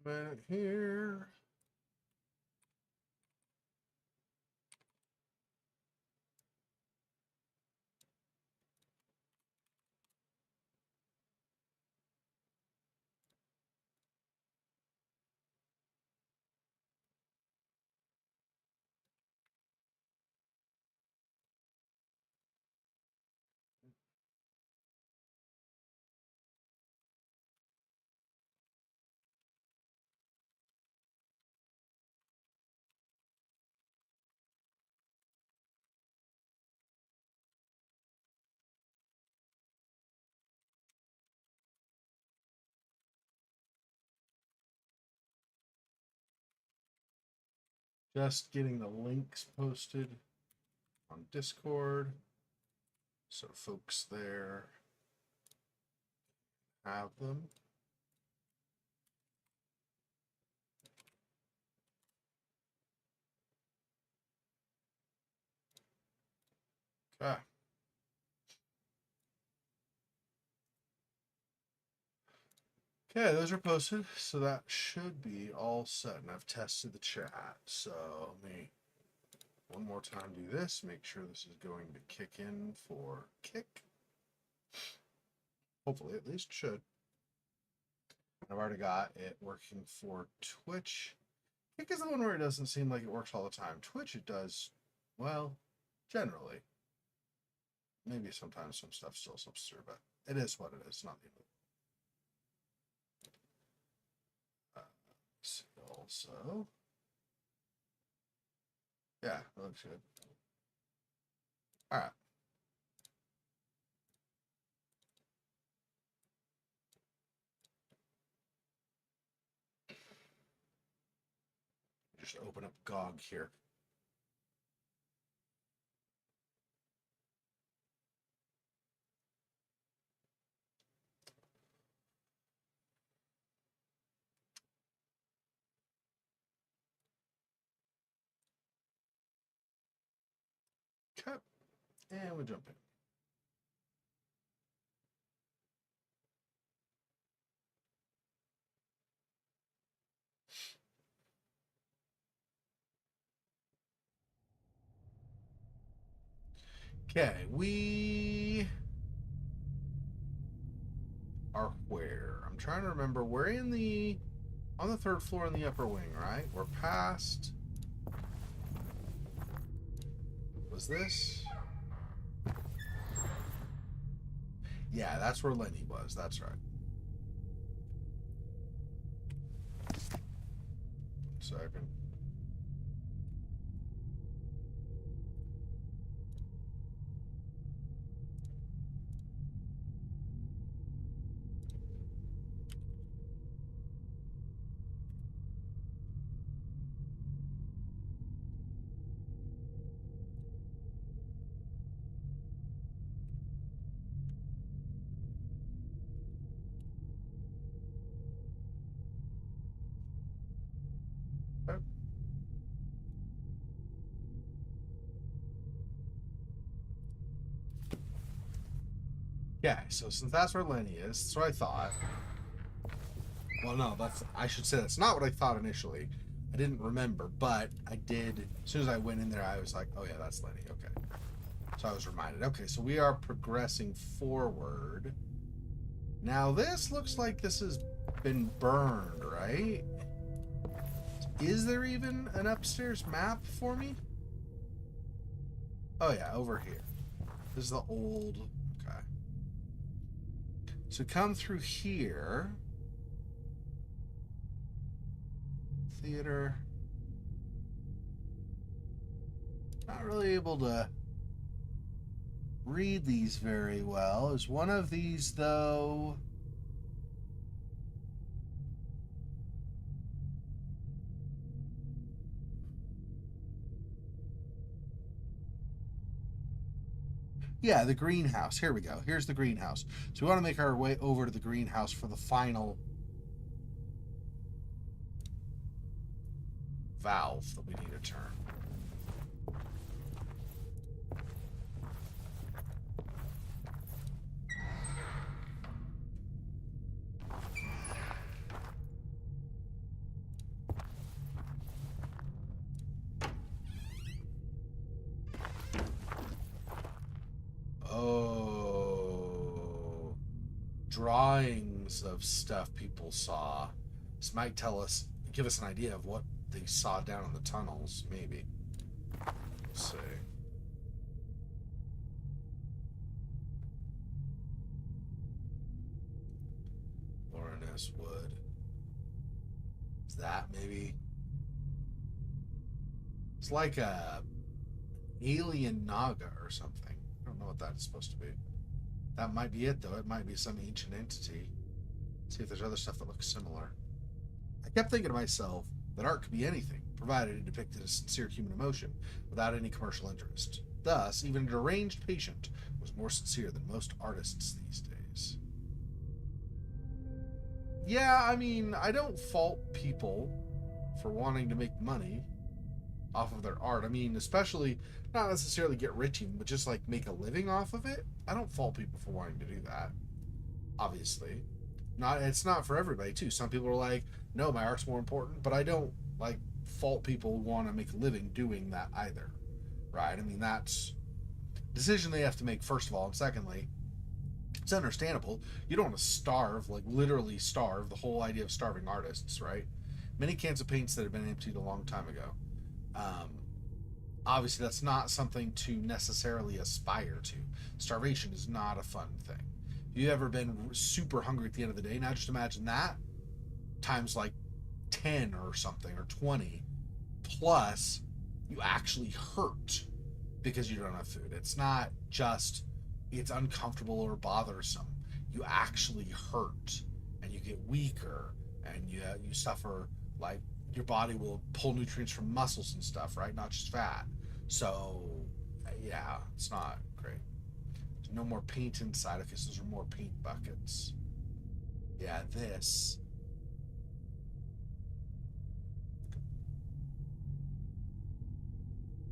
A minute here. Just getting the links posted on Discord. So folks there have them. Okay. Okay, those are posted, so that should be all set. And I've tested the chat. So let me one more time do this. Make sure this is going to kick in for Kick. Hopefully, at least should. I've already got it working for Twitch. Kick is the one where it doesn't seem like it works all the time. Twitch, it does, well, generally. Maybe sometimes some stuff still slips through, but it is what it is. Not the end of it. Also, yeah, that looks good. All right. Just open up GOG here. Okay, and we jump in. Okay, we are where? I'm trying to remember. We're in the on the third floor in the upper wing, right? We're past. Was this? Yeah, that's where Lenny was. That's right. Second. Okay. Yeah, so since that's where Lenny is, that's what I thought. Well, no, I should say that's not what I thought initially. I didn't remember, but I did. As soon as I went in there, I was like, oh, yeah, that's Lenny. Okay. So I was reminded. Okay, so we are progressing forward. Now, this looks like this has been burned, right? Is there even an upstairs map for me? Oh, yeah, over here. This is the old... Okay. So come through here. Theater. Not really able to read these very well. Is one of these, though... Yeah, the greenhouse. Here we go. Here's the greenhouse. So we want to make our way over to the greenhouse for the final valve that we need to turn. drawings of stuff people saw. This might give us an idea of what they saw down in the tunnels, maybe. Let's see. Lauren S. Wood. Is that maybe? It's like a alien Naga or something. I don't know what that's supposed to be. That might be it, though. It might be some ancient entity. Let's see if there's other stuff that looks similar. I kept thinking to myself that art could be anything, provided it depicted a sincere human emotion without any commercial interest. Thus, even a deranged patient was more sincere than most artists these days. Yeah, I mean, I don't fault people for wanting to make money off of their art. I mean, especially not necessarily get rich even, but just like make a living off of it. I don't fault people for wanting to do that. Obviously. It's not for everybody too. Some people are like, no, my art's more important, but I don't like fault people who want to make a living doing that either. Right? I mean, that's a decision they have to make first of all, and secondly, it's understandable. You don't want to starve, like literally starve, the whole idea of starving artists, right? Many cans of paints that have been emptied a long time ago. Obviously, that's not something to necessarily aspire to. Starvation is not a fun thing. If you've ever been super hungry at the end of the day, now just imagine that times like 10 or something, or 20, plus you actually hurt because you don't have food. It's not just it's uncomfortable or bothersome. You actually hurt, and you get weaker, and you suffer, like your body will pull nutrients from muscles and stuff, right? Not just fat. So, yeah, it's not great. There's no more paint inside of this. Those are more paint buckets. Yeah, this.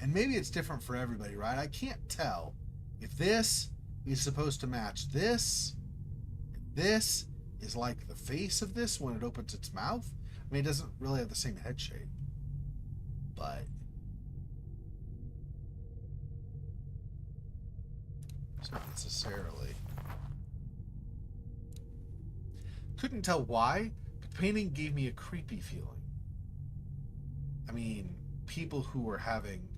And maybe it's different for everybody, right? I can't tell if this is supposed to match this. This is like the face of this when it opens its mouth. I mean, it doesn't really have the same head shape, but it's not necessarily. Couldn't tell why, but the painting gave me a creepy feeling. I mean, people who were having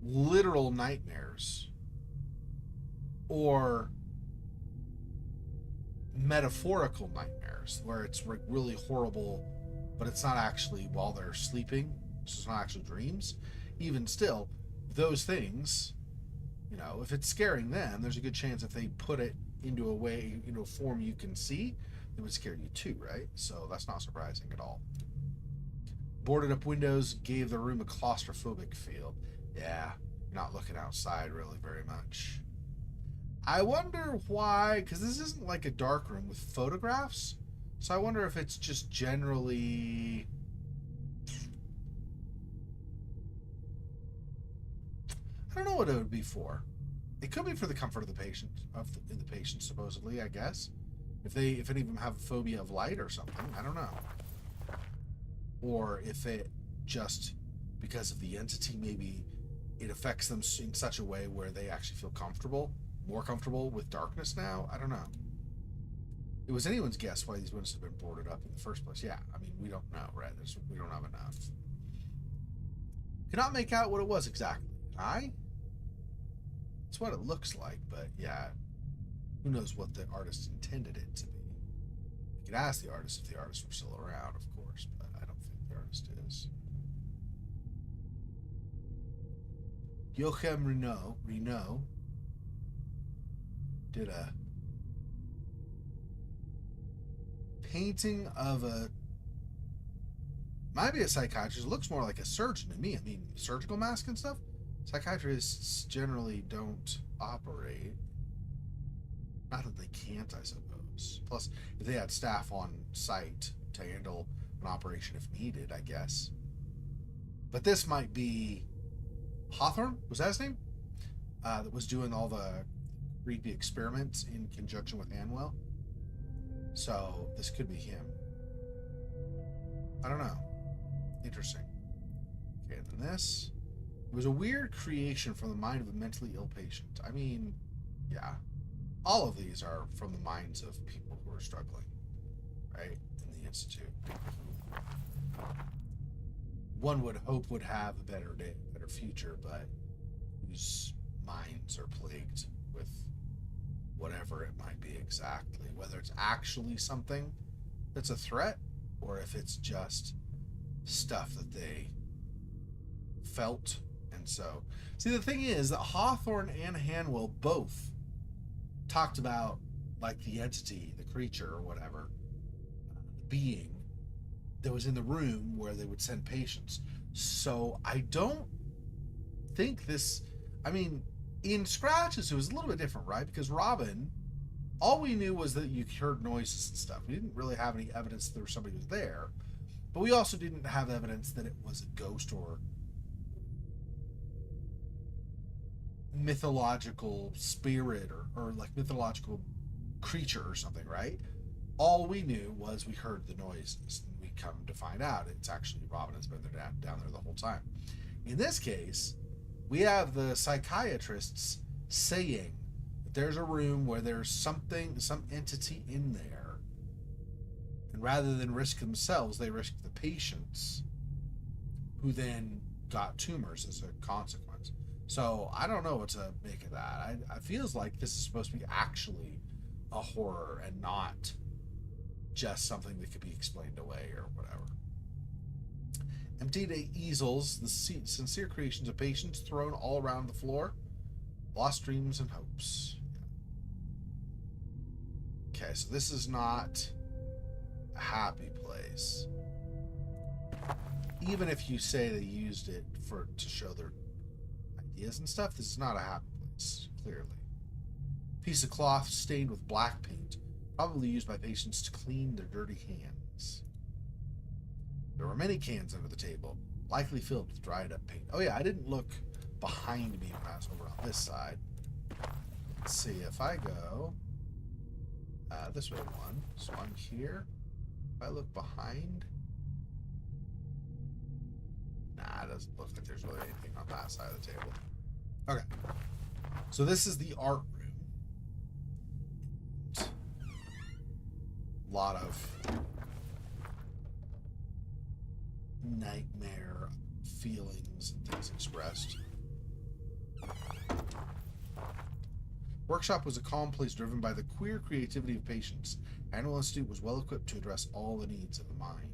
literal nightmares or metaphorical nightmares where it's really horrible, but it's not actually while they're sleeping, so it's not actually dreams. Even still, those things, you know, if it's scaring them, there's a good chance if they put it into a way, into a form you can see, it would scare you too, right? So that's not surprising at all. Boarded up windows gave the room a claustrophobic feel. Yeah, you're not looking outside really very much. I wonder why, because this isn't like a dark room with photographs, so I wonder if it's just generally... I don't know what it would be for. It could be for the comfort of the patient, the patient supposedly, I guess. If any of them have a phobia of light or something, I don't know. Or if it just, because of the entity, maybe it affects them in such a way where they actually feel comfortable, more comfortable with darkness now. I don't know. It was anyone's guess why these windows have been boarded up in the first place. Yeah, I mean, we don't know, right? We don't have enough. Cannot make out what it was exactly. It's what it looks like, but yeah, who knows what the artist intended it to be. You could ask the artist if the artist were still around, of course, but I don't think the artist is. Joachim Renault did a painting of might be a psychiatrist. It looks more like a surgeon to me. I mean, surgical mask and stuff. Psychiatrists generally don't operate. Not that they can't, I suppose. Plus, if they had staff on site to handle an operation if needed, I guess. But this might be Hawthorne, was that his name? That was doing all the creepy experiments in conjunction with Hanwell. So this could be him. I don't know. Interesting. Okay, then this. It was a weird creation from the mind of a mentally ill patient. I mean, yeah. all of these are from the minds of people who are struggling, right? In the Institute. One would hope would have a better day, better future, but whose minds are plagued with whatever it might be exactly. Whether it's actually something that's a threat, or if it's just stuff that they felt. And so, see, the thing is that Hawthorne and Hanwell both talked about, like, the entity, the creature, or whatever, the being that was in the room where they would send patients. So I don't think this. I mean, in Scratches, it was a little bit different, right? Because Robin, all we knew was that you heard noises and stuff. We didn't really have any evidence that there was somebody who was there, but we also didn't have evidence that it was a ghost or mythological spirit or like mythological creature or something, right? All we knew was we heard the noises. And we come to find out it's actually Robin has been there down there the whole time. In this case, we have the psychiatrists saying that there's a room where there's something, some entity in there. And rather than risk themselves, they risk the patients, who then got tumors as a consequence. So I don't know what to make of that. I feels like this is supposed to be actually a horror and not just something that could be explained away or whatever. Emptied easels, the sincere creations of patients thrown all around the floor. Lost dreams and hopes. Okay, so this is not a happy place. Even if you say they used it to show their ideas and stuff, this is not a happy place, clearly. Piece of cloth stained with black paint, probably used by patients to clean their dirty hands. There were many cans under the table, likely filled with dried up paint. Oh yeah, I didn't look behind me when I was over on this side. Let's see, if I go this way one, so I'm here. If I look behind, nah, it doesn't look like there's really anything on that side of the table. Okay, so this is the art room. A lot of nightmare feelings and things expressed. Workshop was a calm place driven by the queer creativity of patients. Hanwell Institute was well equipped to address all the needs of the mind.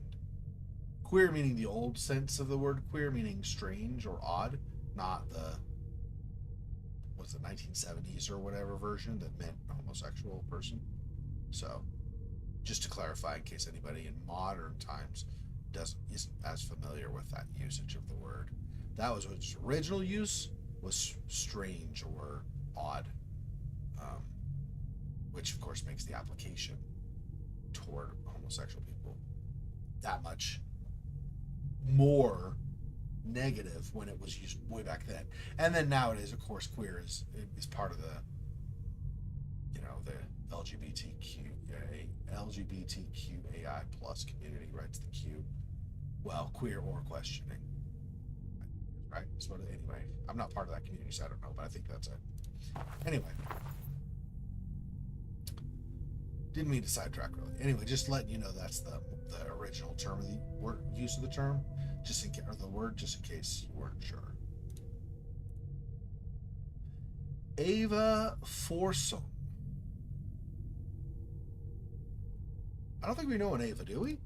Queer meaning the old sense of the word queer, meaning strange or odd, not the, what's the 1970s or whatever version that meant homosexual person. So, just to clarify, in case anybody in modern times isn't as familiar with that usage of the word, that was its original use, was strange or odd, which of course makes the application toward homosexual people that much more negative when it was used way back then. And then nowadays, of course, queer is part of the, you know, the LGBTQAI plus community, right? It's the Q. Well, queer or questioning, right? So anyway, I'm not part of that community, so I don't know, but I think that's it. Anyway, didn't mean to sidetrack really. Anyway, just letting you know that's the original term of the word, use of the term, just in case, or the word, just in case you weren't sure. Ava Forsum. I don't think we know an Ava, do we?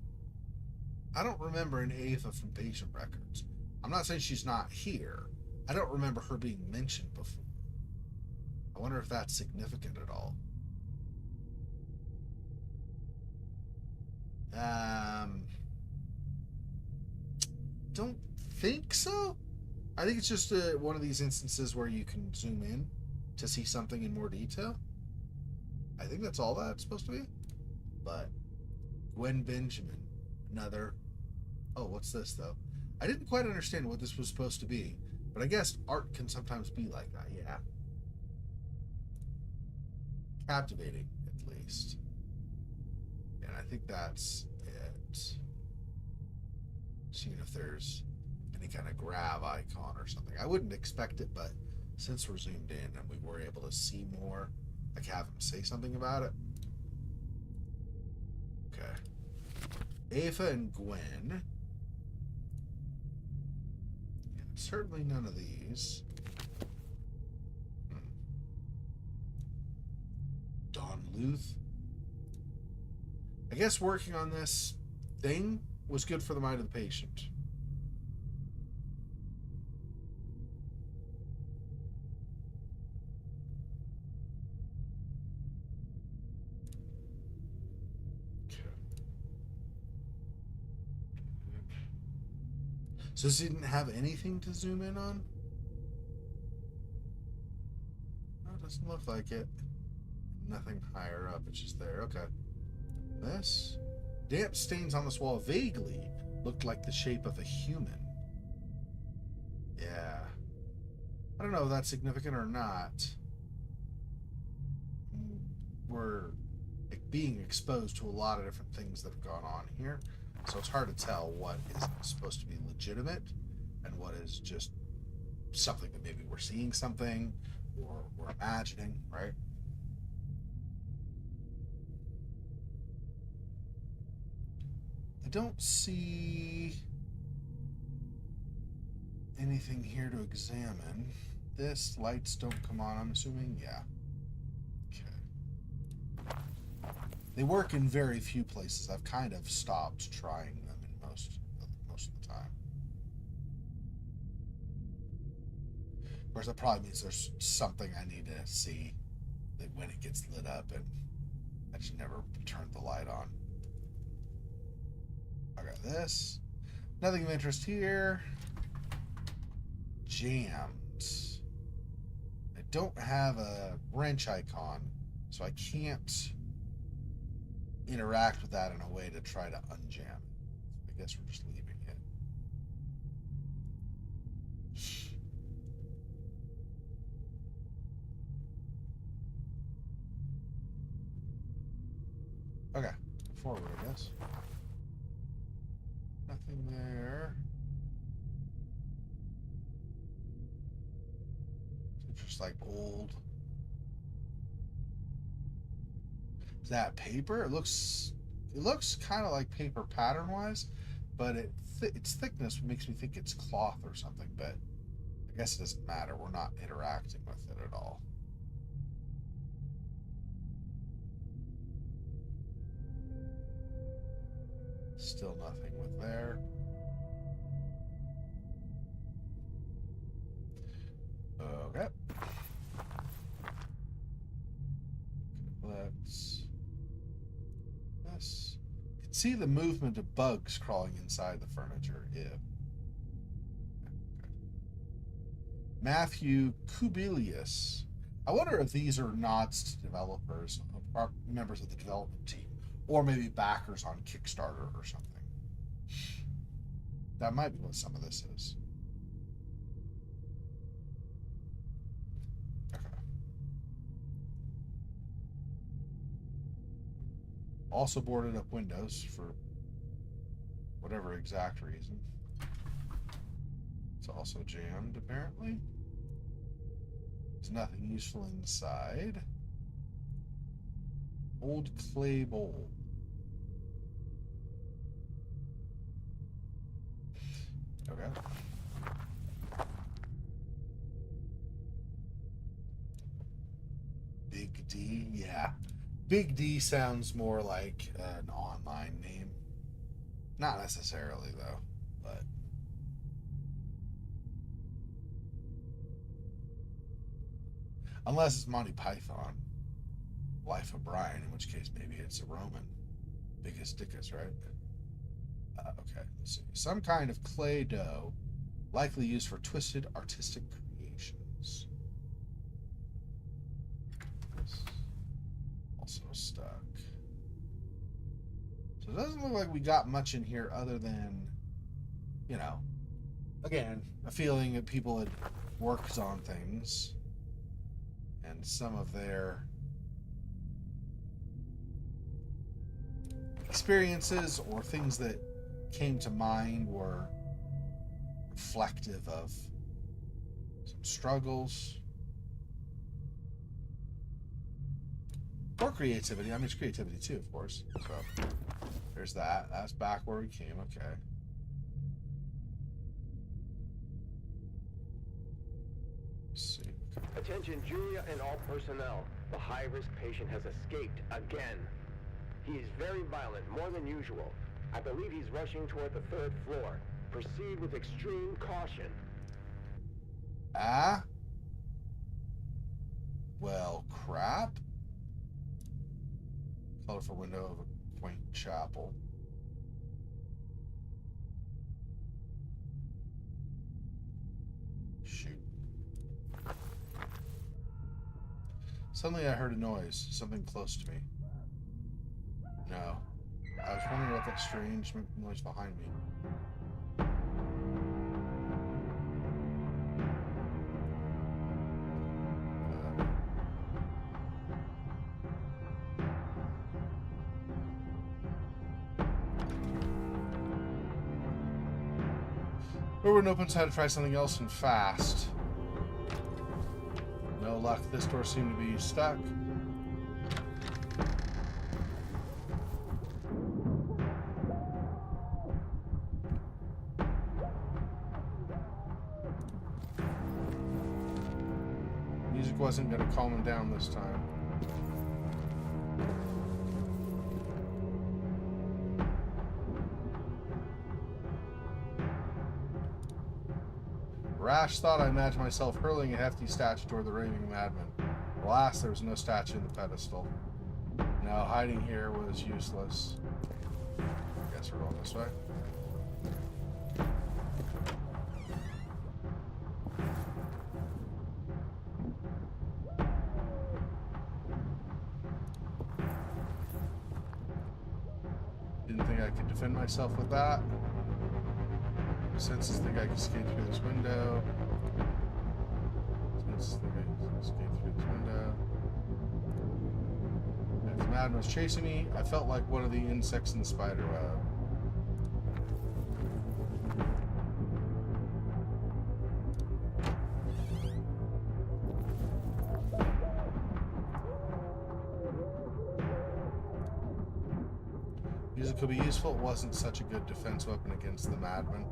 I don't remember an Ava from patient records. I'm not saying she's not here. I don't remember her being mentioned before. I wonder if that's significant at all. Don't think so. I think it's just one of these instances where you can zoom in to see something in more detail. I think that's all that's supposed to be. But Gwen Benjamin, another. Oh, what's this though? I didn't quite understand what this was supposed to be, but I guess art can sometimes be like that. Yeah. Captivating, at least. And I think that's it. Seeing if there's any kind of grab icon or something. I wouldn't expect it, but since we're zoomed in and we were able to see more, Like have him say something about it. Okay. Ava and Gwen. Yeah, certainly none of these. Don Luth. I guess working on this thing was good for the mind of the patient. So this didn't have anything to zoom in on? No, it doesn't look like it. Nothing higher up, it's just there. Okay. This? Damp stains on this wall vaguely looked like the shape of a human. Yeah. I don't know if that's significant or not. We're being exposed to a lot of different things that have gone on here. So it's hard to tell what is supposed to be legitimate and what is just something that maybe we're seeing something or we're imagining, right? I don't see anything here to examine. This, lights don't come on, I'm assuming? Yeah. Okay. They work in very few places. I've kind of stopped trying them in most of the time. Of course, that probably means there's something I need to see that when it gets lit up and I just never turned the light on. I got this. Nothing of interest here. Jams. I don't have a wrench icon, so I can't interact with that in a way to try to unjam it. I guess we're just leaving it. Okay, forward, I guess. Nothing there. It's just like old. Is that paper? It looks kind of like paper pattern-wise, but its thickness makes me think it's cloth or something, but I guess it doesn't matter. We're not interacting with it at all. Still nothing with there. Okay. Let's... This. You can see the movement of bugs crawling inside the furniture. Ew. Okay. Matthew Kubilius. I wonder if these are nods to developers, or members of the development team, or maybe backers on Kickstarter or something. That might be what some of this is. Okay. Also boarded up windows for whatever exact reason. It's also jammed, apparently. There's nothing useful inside. Old clay bowl. Okay. Big D, yeah. Big D sounds more like an online name. Not necessarily, though, but... Unless it's Monty Python. Life of Brian, in which case maybe it's a Roman. Biggest dickus, right? Okay, let's see. Some kind of clay dough, likely used for twisted artistic creations. This also stuck. So it doesn't look like we got much in here other than, you know, again, a feeling that people had worked on things and some of their experiences or things that came to mind were reflective of some struggles. Or creativity. I mean, it's creativity too, of course. So, there's that. That's back where we came. Okay. Let's see. Attention, Julia and all personnel. The high-risk patient has escaped again. He is very violent, more than usual. I believe he's rushing toward the 3rd floor. Proceed with extreme caution. Ah? Well, crap. Colorful window of a quaint chapel. Shoot. Suddenly I heard a noise, something close to me. No. I was wondering about that strange noise behind me. Door wouldn't open, so I had to try something else and fast. No luck. This door seemed to be stuck. Music wasn't going to calm him down this time. Rash thought I imagined myself hurling a hefty statue toward the raving madman. Alas, there was no statue in the pedestal. No, hiding here was useless. I guess we're going this way. Didn't think I could defend myself with that. Senses think I can escape through this window. Senses think I can escape through this window. If the madman was chasing me, I felt like one of the insects in the spider web. Music could be useful. It wasn't such a good defense weapon against the madman.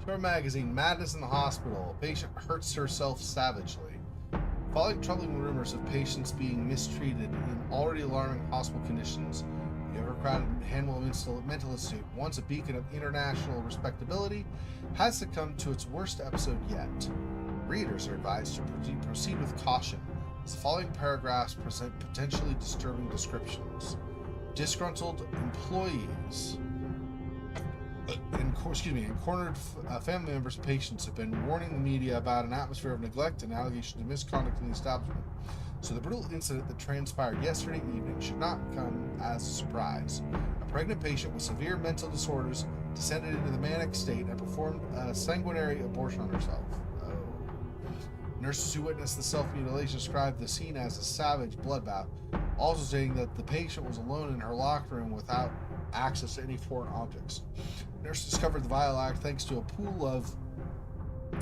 Short magazine, Madness in the Hospital. A patient hurts herself savagely. Following troubling rumors of patients being mistreated in already alarming hospital conditions, the overcrowded Hanwell Mental Institute, once a beacon of international respectability, has succumbed to its worst episode yet. Readers are advised to proceed with caution, as the following paragraphs present potentially disturbing descriptions. Disgruntled employees and cornered family members and patients have been warning the media about an atmosphere of neglect and allegations of misconduct in the establishment. So the brutal incident that transpired yesterday evening should not come as a surprise. A pregnant patient with severe mental disorders descended into the manic state and performed a sanguinary abortion on herself. Nurses who witnessed the self-mutilation described the scene as a savage bloodbath, also saying that the patient was alone in her locker room without access to any foreign objects. Nurse discovered the vile act thanks to a pool of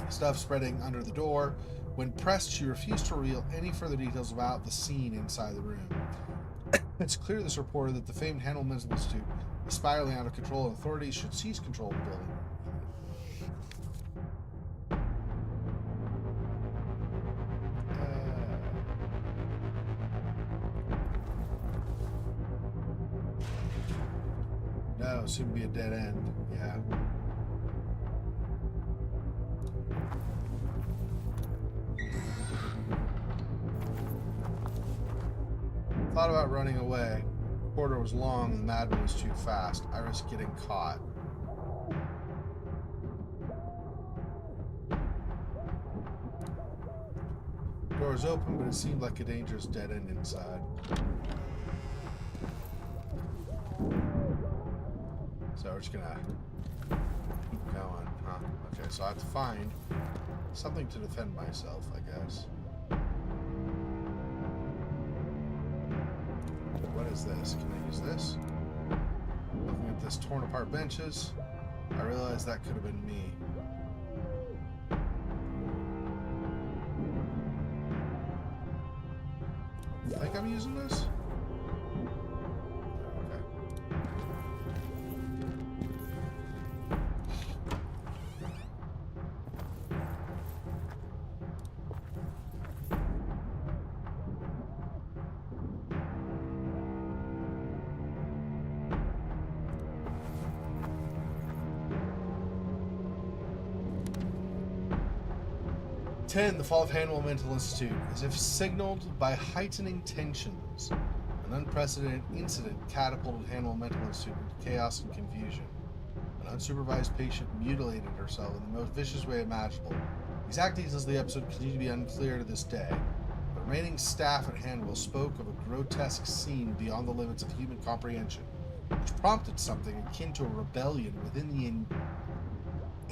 stuff spreading under the door. When pressed, she refused to reveal any further details about the scene inside the room. It's clear to this reporter that the famed Hanwell Mental Institute is spiraling out of control, and authorities should seize control of the building. No, soon to be a dead end. Yeah. Thought about running away. The corridor was long and the madman was too fast. I risked getting caught. The door was open, but it seemed like a dangerous dead end inside. So we're just gonna keep going, huh? Okay, so I have to find something to defend myself, I guess. What is this? Can I use this? Looking at this torn apart benches, I realized that could have been me. I think I'm using this? Okay. 10. The fall of Hanwell Mental Institute. As if signaled by heightening tensions, an unprecedented incident catapulted Hanwell Mental Institute into chaos and confusion. An unsupervised patient mutilated herself in the most vicious way imaginable. Exact details of the episode continue to be unclear to this day. The remaining staff at Hanwell spoke of a grotesque scene beyond the limits of human comprehension, which prompted something akin to a rebellion within the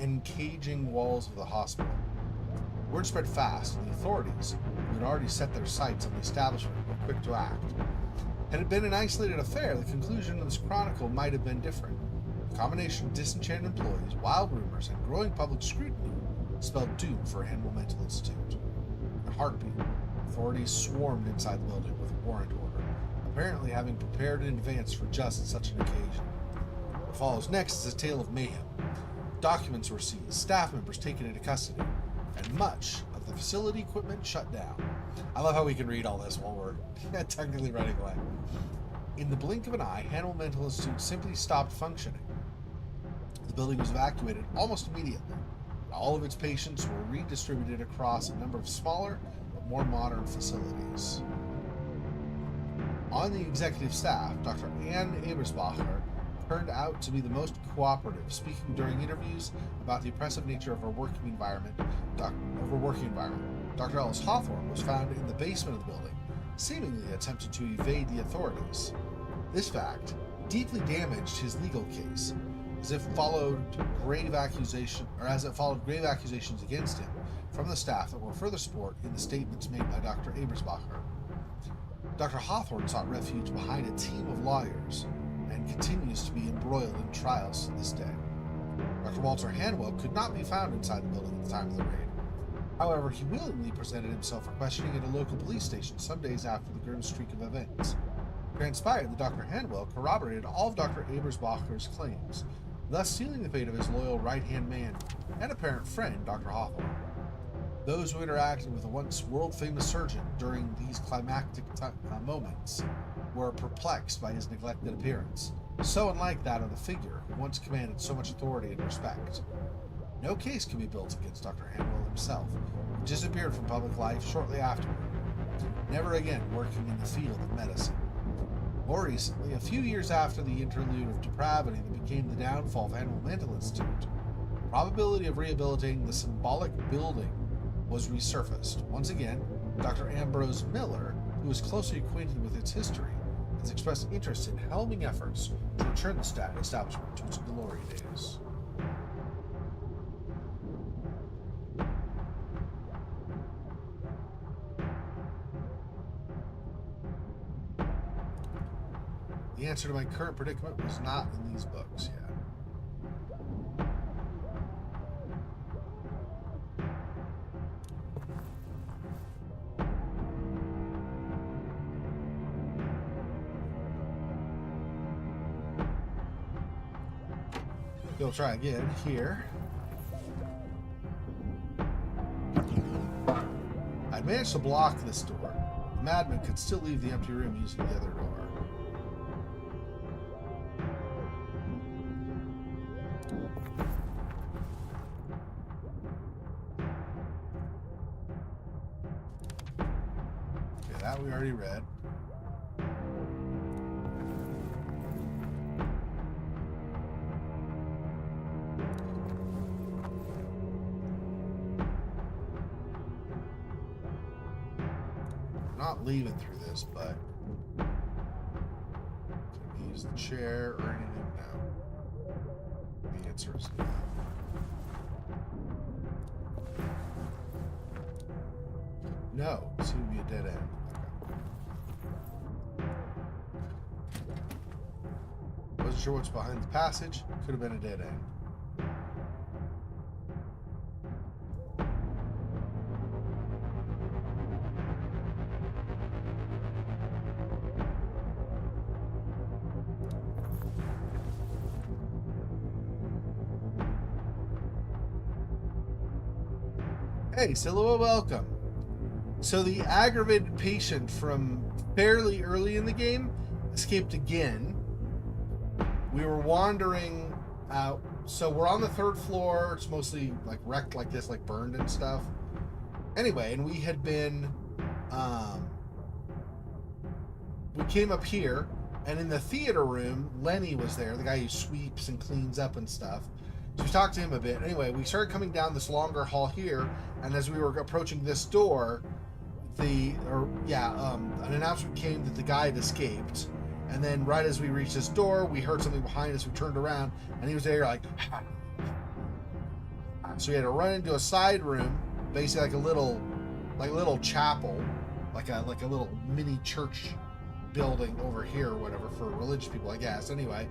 encaging walls of the hospital. Word spread fast, and the authorities, who had already set their sights on the establishment, were quick to act. Had it been an isolated affair, the conclusion of this chronicle might have been different. The combination of disenchanted employees, wild rumors, and growing public scrutiny spelled doom for Hanwell Mental Institute. In a heartbeat, authorities swarmed inside the building with a warrant order, apparently having prepared in advance for just such an occasion. What follows next is a tale of mayhem. Documents were seized, staff members taken into custody, and much of the facility equipment shut down. I love how we can read all this while we're technically writing away. In the blink of an eye, Hanwell Mental Institute simply stopped functioning. The building was evacuated almost immediately, and all of its patients were redistributed across a number of smaller but more modern facilities. On the executive staff, Dr. Ann Ebersbacher turned out to be the most cooperative, speaking during interviews about the oppressive nature of her working environment. Dr. Ellis Hawthorne was found in the basement of the building, seemingly attempting to evade the authorities. This fact deeply damaged his legal case, as it followed grave accusations against him from the staff that were further support in the statements made by Dr. Ebersbacher. Dr. Hawthorne sought refuge behind a team of lawyers and continues to be embroiled in trials to this day. Dr. Walter Hanwell could not be found inside the building at the time of the raid. However, he willingly presented himself for questioning at a local police station some days after the grim streak of events. It transpired that Dr. Hanwell corroborated all of Dr. Ebersbacher's claims, thus sealing the fate of his loyal right-hand man and apparent friend, Dr. Hawthorne. Those who interacted with the once world-famous surgeon during these climactic moments were perplexed by his neglected appearance, so unlike that of the figure who once commanded so much authority and respect. No case can be built against Dr. Hanwell himself, who disappeared from public life shortly afterward, never again working in the field of medicine. More recently, a few years after the interlude of depravity that became the downfall of Hanwell Mental Institute, the probability of rehabilitating the symbolic building was resurfaced. Once again, Dr. Ambrose Miller, who is closely acquainted with its history, has expressed interest in helming efforts to return the establishment to its glory days. The answer to my current predicament was not in these books yet. We'll try again here. I'd managed to block this door. The madman could still leave the empty room using the other door. Okay, that we already read. Not leaving through this, but can we use the chair or anything? No. The answer is no. No, it seemed to be a dead end. Okay. I was Wasn't sure what's behind the passage. Could have been a dead end. Hey, Silhouette, welcome. So the aggravated patient from fairly early in the game escaped again. We were wandering out. So we're on the 3rd floor. It's mostly like wrecked like this, like burned and stuff. Anyway, and we had been, we came up here, and in the theater room, Lenny was there, the guy who sweeps and cleans up and stuff. So we talked to him a bit. Anyway, we started coming down this longer hall here, and as we were approaching this door, an announcement came that the guy had escaped. And then right as we reached this door, we heard something behind us. We turned around, and he was there like... So we had to run into a side room, basically like a little chapel, like a little mini church building over here or whatever for religious people, I guess. Anyway,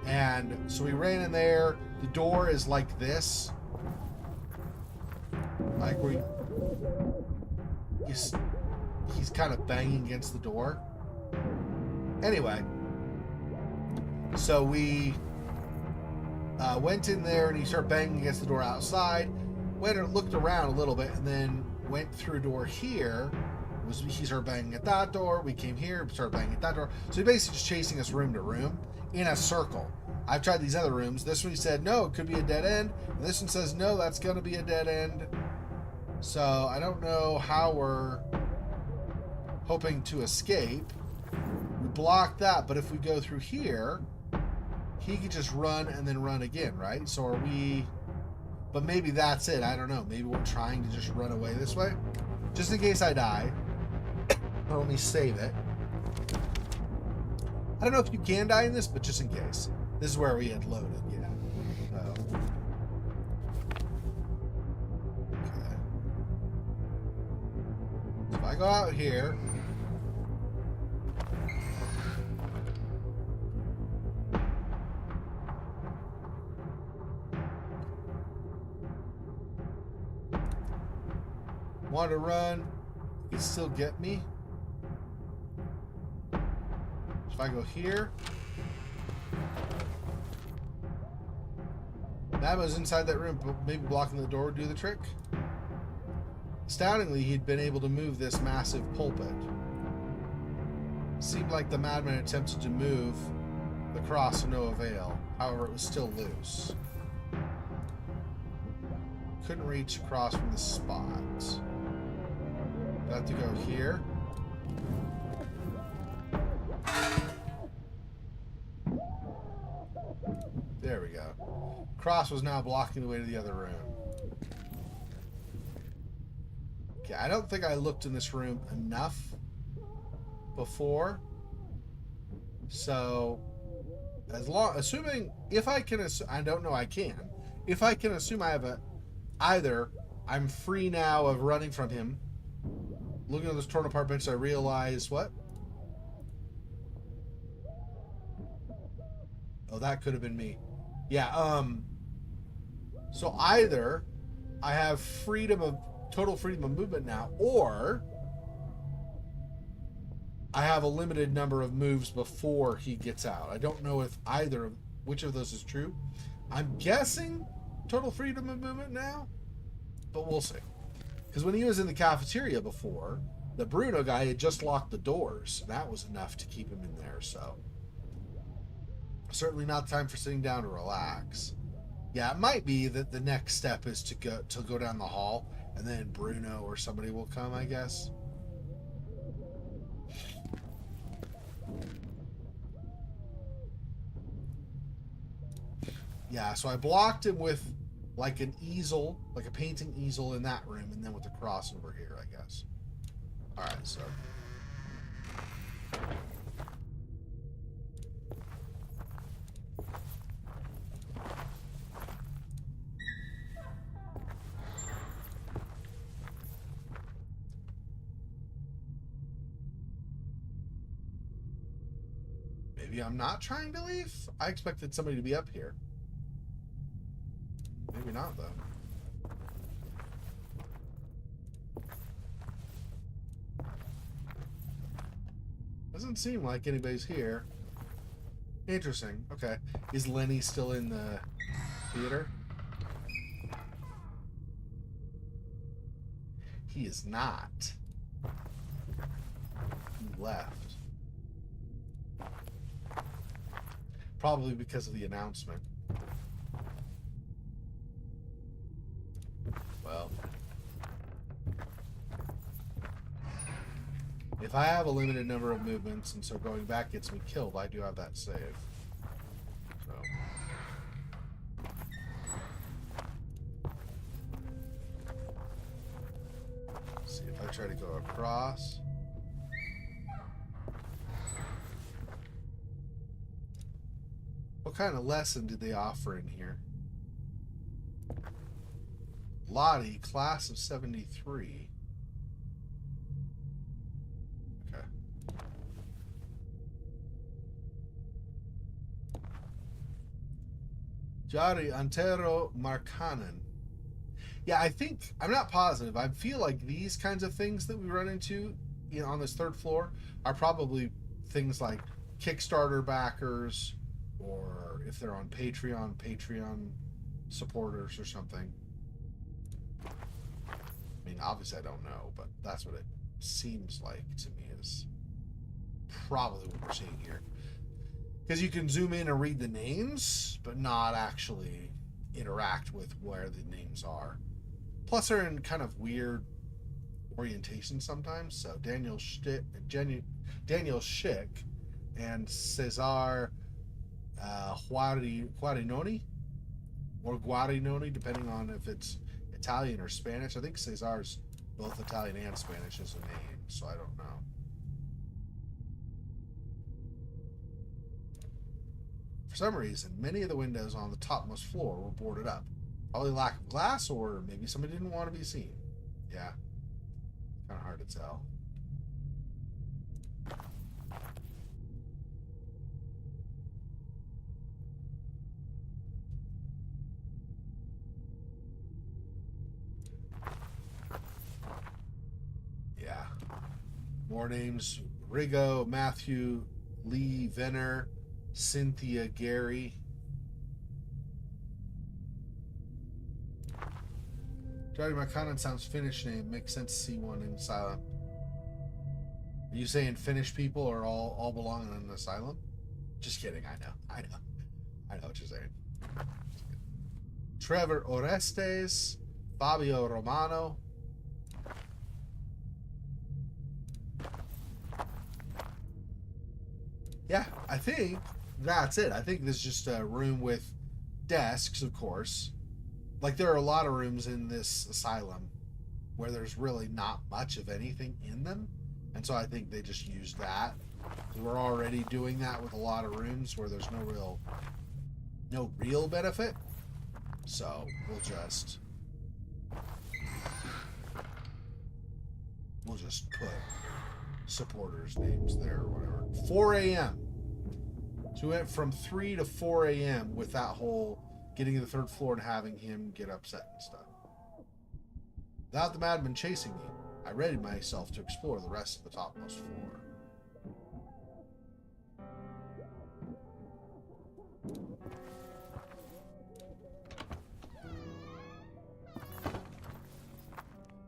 and so we ran in there. The door is like this, like where he's kind of banging against the door. Anyway, so we went in there, and he started banging against the door outside. Went and looked around a little bit, and then went through a door here. He started banging at that door. We came here, started banging at that door. So he basically just chasing us room to room in a circle. I've tried these other rooms. This one he said, no, it could be a dead end. And this one says, no, that's going to be a dead end. So I don't know how we're hoping to escape. We blocked that, but if we go through here, he could just run and then run again, right? So are we... But maybe that's it. I don't know. Maybe we're trying to just run away this way. Just in case I die. Let me save it. I don't know if you can die in this, but just in case. This is where we had loaded, yeah. So. Okay. So if I go out here... Want to run, he can still get me. If I go here, that was inside that room, maybe blocking the door would do the trick. Astoundingly, he'd been able to move this massive pulpit. Seemed like the madman attempted to move the cross to no avail. However, it was still loose. Couldn't reach across from the spot. I have to go here. There we go. Cross was now blocking the way to the other room. Okay, I don't think I looked in this room enough before. So, assuming, if I can, I don't know I can. If I can assume I have either I'm free now of running from him. Looking at this torn apart bench, I realize what? Oh, that could have been me. Yeah, so either I have total freedom of movement now, or I have a limited number of moves before he gets out. I don't know if which of those is true. I'm guessing total freedom of movement now, but we'll see. Because when he was in the cafeteria before, the Bruno guy had just locked the doors. That was enough to keep him in there, so. Certainly not time for sitting down to relax. Yeah, it might be that the next step is to go down the hall, and then Bruno or somebody will come, I guess. Yeah, so I blocked him with like an easel, like a painting easel in that room, and then with the cross over here, I guess. Alright, so. Maybe Maybe I'm not trying to leave? I expected somebody to be up here. Maybe not, though. Doesn't seem like anybody's here. Interesting. Okay. Is Lenny still in the theater? He is not. He left. Probably because of the announcement. Well. If I have a limited number of movements, and so going back gets me killed, I do have that save. So. Let's see if I try to go across. What kind of lesson did they offer in here? Lottie, class of 73. Okay. Jari Antero Markkanen. Yeah, I think, I'm not positive. I feel like these kinds of things that we run into, you know, on this third floor are probably things like Kickstarter backers, or if they're on Patreon supporters or something. I mean, obviously I don't know, but that's what it seems like to me is probably what we're seeing here. Because you can zoom in and read the names, but not actually interact with where the names are. Plus, they're in kind of weird orientation sometimes. So Daniel Schick and Cesar Guarinoni, or Guarinoni, depending on if it's Italian or Spanish. I think Cesar's both Italian and Spanish as a name, so I don't know. For some reason, many of the windows on the topmost floor were boarded up. Probably lack of glass, or maybe somebody didn't want to be seen. Yeah, kind of hard to tell. Yeah. More names. Rigo, Matthew, Lee, Venner, Cynthia, Gary. Jari Markkanen sounds Finnish name. Makes sense to see one in Asylum. Are you saying Finnish people are all belong in an asylum? Just kidding. I know what you're saying. Trevor Orestes, Fabio Romano. Yeah, I think that's it. I think this is just a room with desks, of course. Like, there are a lot of rooms in this asylum where there's really not much of anything in them. And so I think they just used that. We're already doing that with a lot of rooms where there's no real benefit. So we'll just put supporters' names there or whatever. 4 a.m. So we went from 3 to 4 a.m. with that whole getting to the third floor and having him get upset and stuff. Without the madman chasing me, I readied myself to explore the rest of the topmost floor.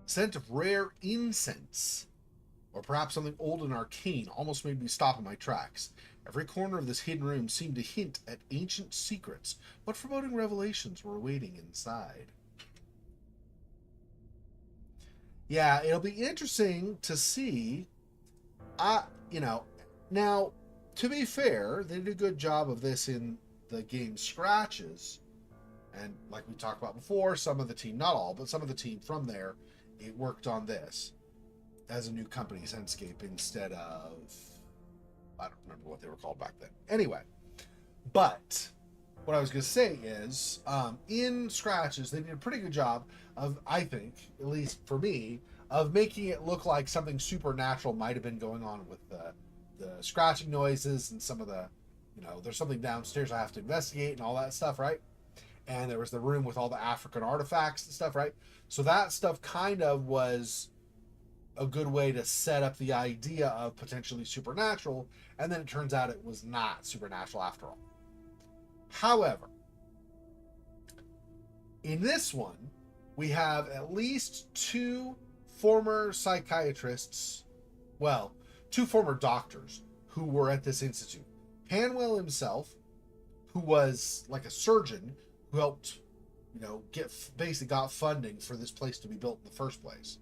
Scent of rare incense, or perhaps something old and arcane, almost made me stop in my tracks. Every corner of this hidden room seemed to hint at ancient secrets. What foreboding revelations were waiting inside? Yeah, it'll be interesting to see. Now, to be fair, they did a good job of this in the game Scratches. And like we talked about before, some of the team, not all, but some of the team from there, it worked on this as a new company, Senscape, instead of, I don't remember what they were called back then. Anyway, but what I was going to say is, in Scratches, they did a pretty good job of, I think, at least for me, of making it look like something supernatural might have been going on with the scratching noises and some of the there's something downstairs I have to investigate and all that stuff, right? And there was the room with all the African artifacts and stuff, right? So that stuff kind of was a good way to set up the idea of potentially supernatural, and then it turns out it was not supernatural after all. However, in this one, we have at least two former psychiatrists, well, two former doctors who were at this institute. Hanwell himself, who was like a surgeon who helped, basically got funding for this place to be built in the first place.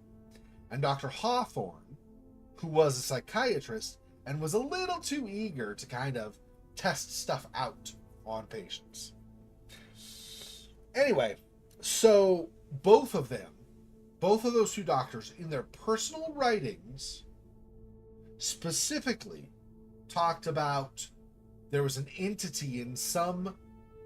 And Dr. Hawthorne, who was a psychiatrist and was a little too eager to kind of test stuff out on patients. Anyway, so both of those two doctors, in their personal writings, specifically talked about there was an entity in some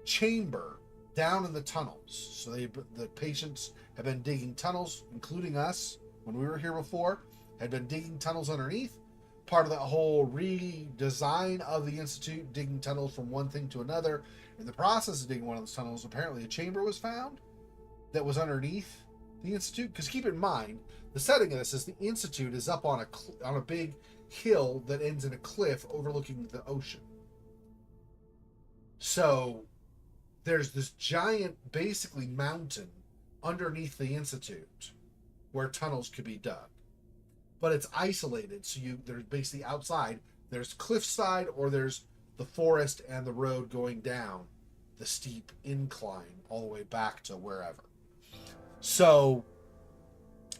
chamber down in the tunnels. So the patients have been digging tunnels, including us, when we were here before, had been digging tunnels underneath. Part of that whole redesign of the Institute, digging tunnels from one thing to another. In the process of digging one of those tunnels, apparently a chamber was found that was underneath the Institute. Because keep in mind, the setting of this is the Institute is up on a big hill that ends in a cliff overlooking the ocean. So there's this giant, basically, mountain underneath the Institute where tunnels could be dug. But it's isolated, so there's basically outside, there's cliffside, or there's the forest and the road going down the steep incline all the way back to wherever. So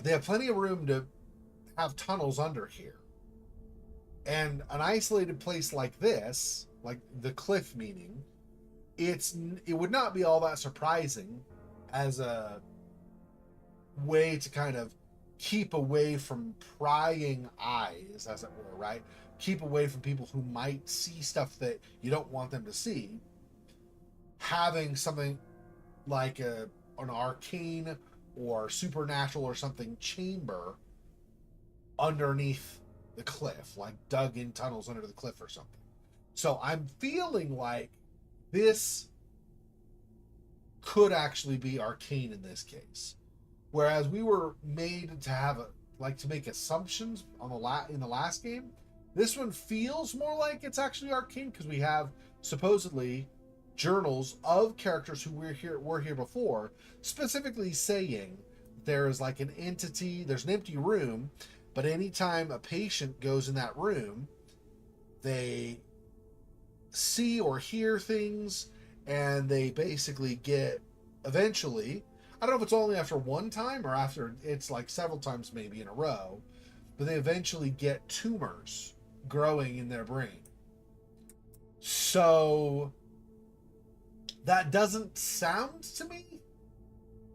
they have plenty of room to have tunnels under here. And an isolated place like this, like the cliff meaning, it would not be all that surprising as a way to kind of keep away from prying eyes, as it were, right? Keep away from people who might see stuff that you don't want them to see. Having something like an arcane or supernatural or something chamber underneath the cliff, like dug in tunnels under the cliff or something. So I'm feeling like this could actually be arcane in this case. Whereas we were made to have to make assumptions on in the last game, this one feels more like it's actually arcane because we have supposedly journals of characters who were here before, specifically saying there is like an entity, there's an empty room, but anytime a patient goes in that room, they see or hear things, and they basically get eventually, I don't know if it's only after one time or after it's like several times maybe in a row, but they eventually get tumors growing in their brain. So that doesn't sound to me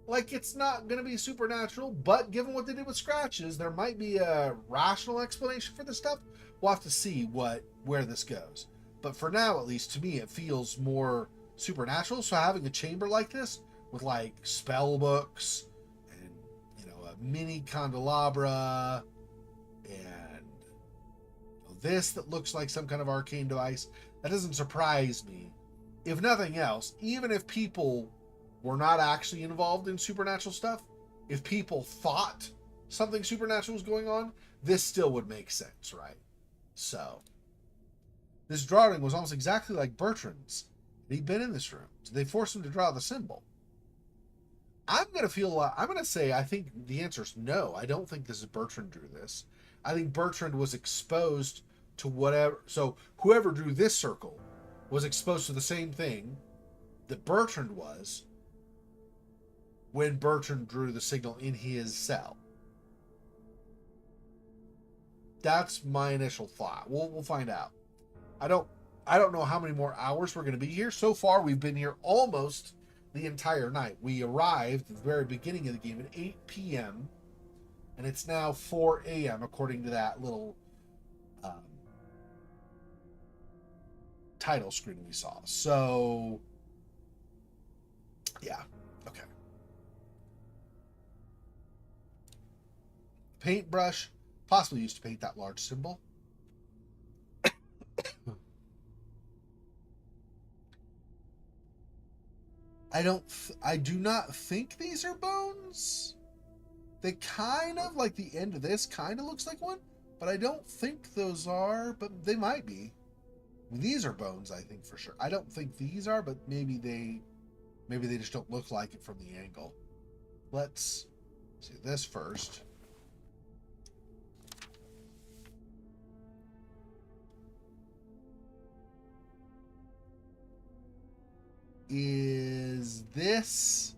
like it's not going to be supernatural, but given what they did with Scratches, there might be a rational explanation for this stuff. We'll have to see where this goes. But for now, at least to me, it feels more supernatural. So having a chamber like this with like spell books and a mini candelabra and this that looks like some kind of arcane device, that doesn't surprise me. If nothing else, even if people were not actually involved in supernatural stuff, if people thought something supernatural was going on, this still would make sense, right? So this drawing was almost exactly like Bertrand's. He'd been in this room, so they forced him to draw the symbol. I'm going to say I think the answer is no. I don't think this is Bertrand drew this. I think Bertrand was exposed to whatever. So whoever drew this circle was exposed to the same thing that Bertrand was when Bertrand drew the signal in his cell. That's my initial thought. We'll find out. I don't know how many more hours we're going to be here. So far, we've been here almost the entire night. We arrived at the very beginning of the game at 8 p.m. and it's now 4 a.m. according to that little title screen we saw. So, yeah, okay. Paintbrush, possibly used to paint that large symbol. I do not think these are bones. They kind of, like the end of this kind of looks like one, but I don't think those are, but they might be. These are bones, I think, for sure. I don't think these are, but maybe they just don't look like it from the angle. Let's see this first. Is this...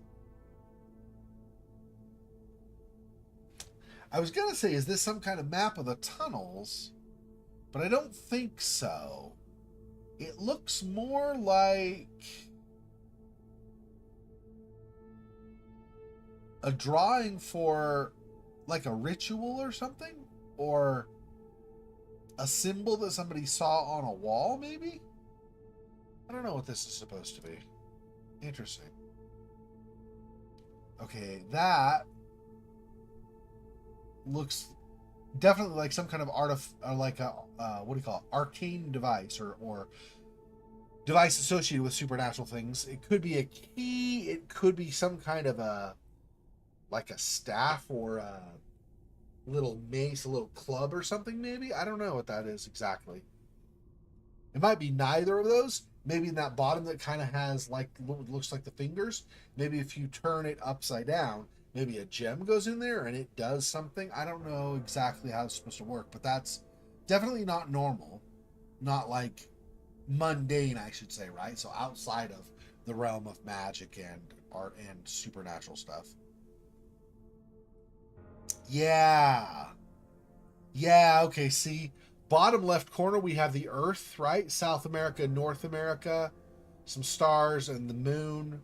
I was going to say, is this some kind of map of the tunnels? But I don't think so. It looks more like a drawing for like a ritual or something, or a symbol that somebody saw on a wall, maybe? I don't know what this is supposed to be. Interesting. Okay, that looks definitely like some kind of like a what do you call it? Arcane device or device associated with supernatural things. It could be a key. It could be some kind of like a staff or a little mace, a little club or something. Maybe I don't know what that is exactly. It might be neither of those. Maybe in that bottom that kind of has like looks like the fingers. Maybe if you turn it upside down, maybe a gem goes in there and it does something. I don't know exactly how it's supposed to work, but that's definitely not normal. Not like mundane, I should say, right? So outside of the realm of magic and art and supernatural stuff. Yeah. Yeah, okay, see. Bottom left corner, we have the Earth, right? South America, North America, some stars, and the moon.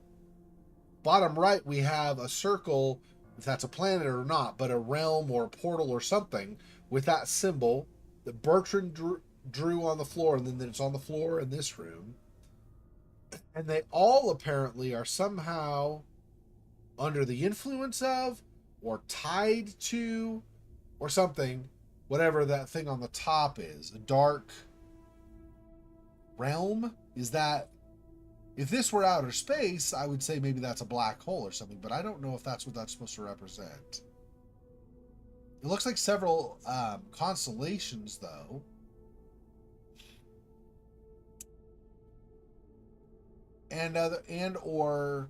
Bottom right, we have a circle, if that's a planet or not, but a realm or a portal or something with that symbol that Bertrand drew on the floor, and then it's on the floor in this room. And they all apparently are somehow under the influence of, or tied to, or something, whatever that thing on the top is. A dark realm? Is that... If this were outer space, I would say maybe that's a black hole or something, but I don't know if that's what that's supposed to represent. It looks like several constellations, though. And or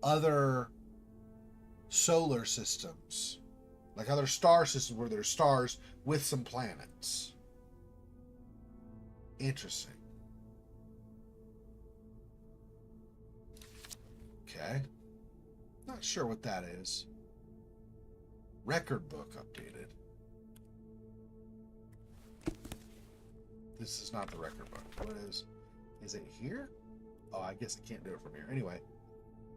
other solar systems. Like other star systems where there's stars with some planets. Interesting. Okay. Not sure what that is. Record book updated. This is not the record book. What is? Is it here? Oh, I guess I can't do it from here. Anyway,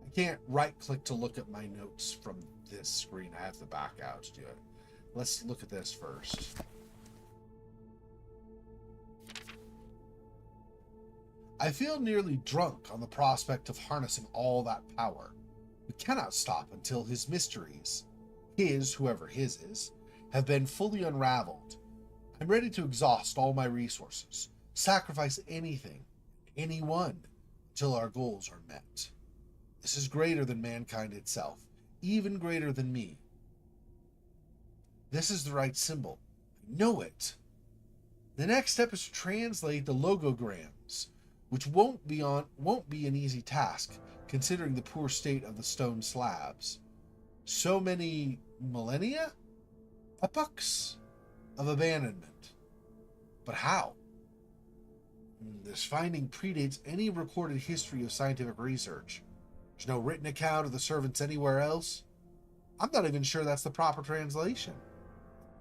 I can't right click to look at my notes from this screen. I have to back out to do it. Let's look at this first. I feel nearly drunk on the prospect of harnessing all that power. We cannot stop until his mysteries, whoever his is, have been fully unraveled. I'm ready to exhaust all my resources, sacrifice anything, anyone, until our goals are met. This is greater than mankind itself, even greater than me. This is the right symbol. I know it. The next step is to translate the logograms, which won't be an easy task, considering the poor state of the stone slabs. So many millennia? Epochs of abandonment. But how? This finding predates any recorded history of scientific research. There's no written account of the servants anywhere else. I'm not even sure that's the proper translation.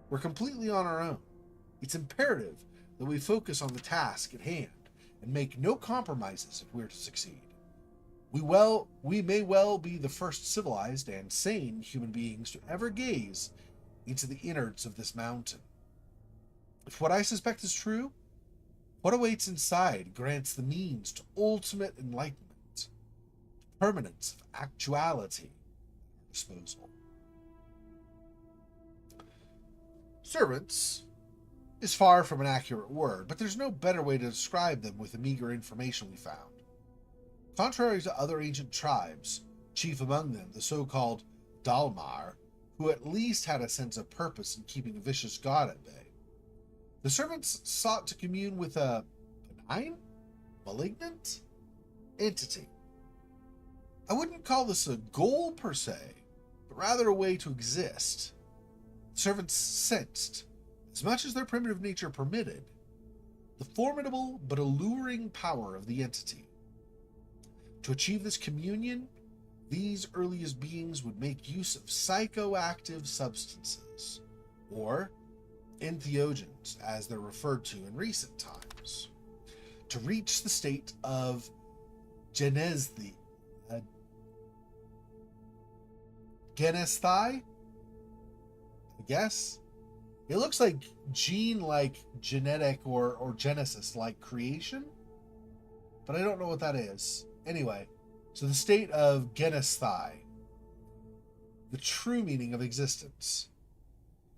We're completely on our own. It's imperative that we focus on the task at hand and make no compromises if we're to succeed. We may well be the first civilized and sane human beings to ever gaze into the innards of this mountain. If what I suspect is true, what awaits inside grants the means to ultimate enlightenment, permanence of actuality at our disposal. Servants is far from an accurate word, but there's no better way to describe them with the meager information we found. Contrary to other ancient tribes, chief among them the so-called Dalmar, who at least had a sense of purpose in keeping a vicious god at bay, the servants sought to commune with a benign, malignant entity. I wouldn't call this a goal per se, but rather a way to exist. The servants sensed, as much as their primitive nature permitted, the formidable but alluring power of the entity. To achieve this communion, these earliest beings would make use of psychoactive substances, or entheogens, as they're referred to in recent times, to reach the state of genesthai, I guess. It looks like gene-like genetic or genesis-like creation, but I don't know what that is. Anyway, so the state of genesthai, the true meaning of existence.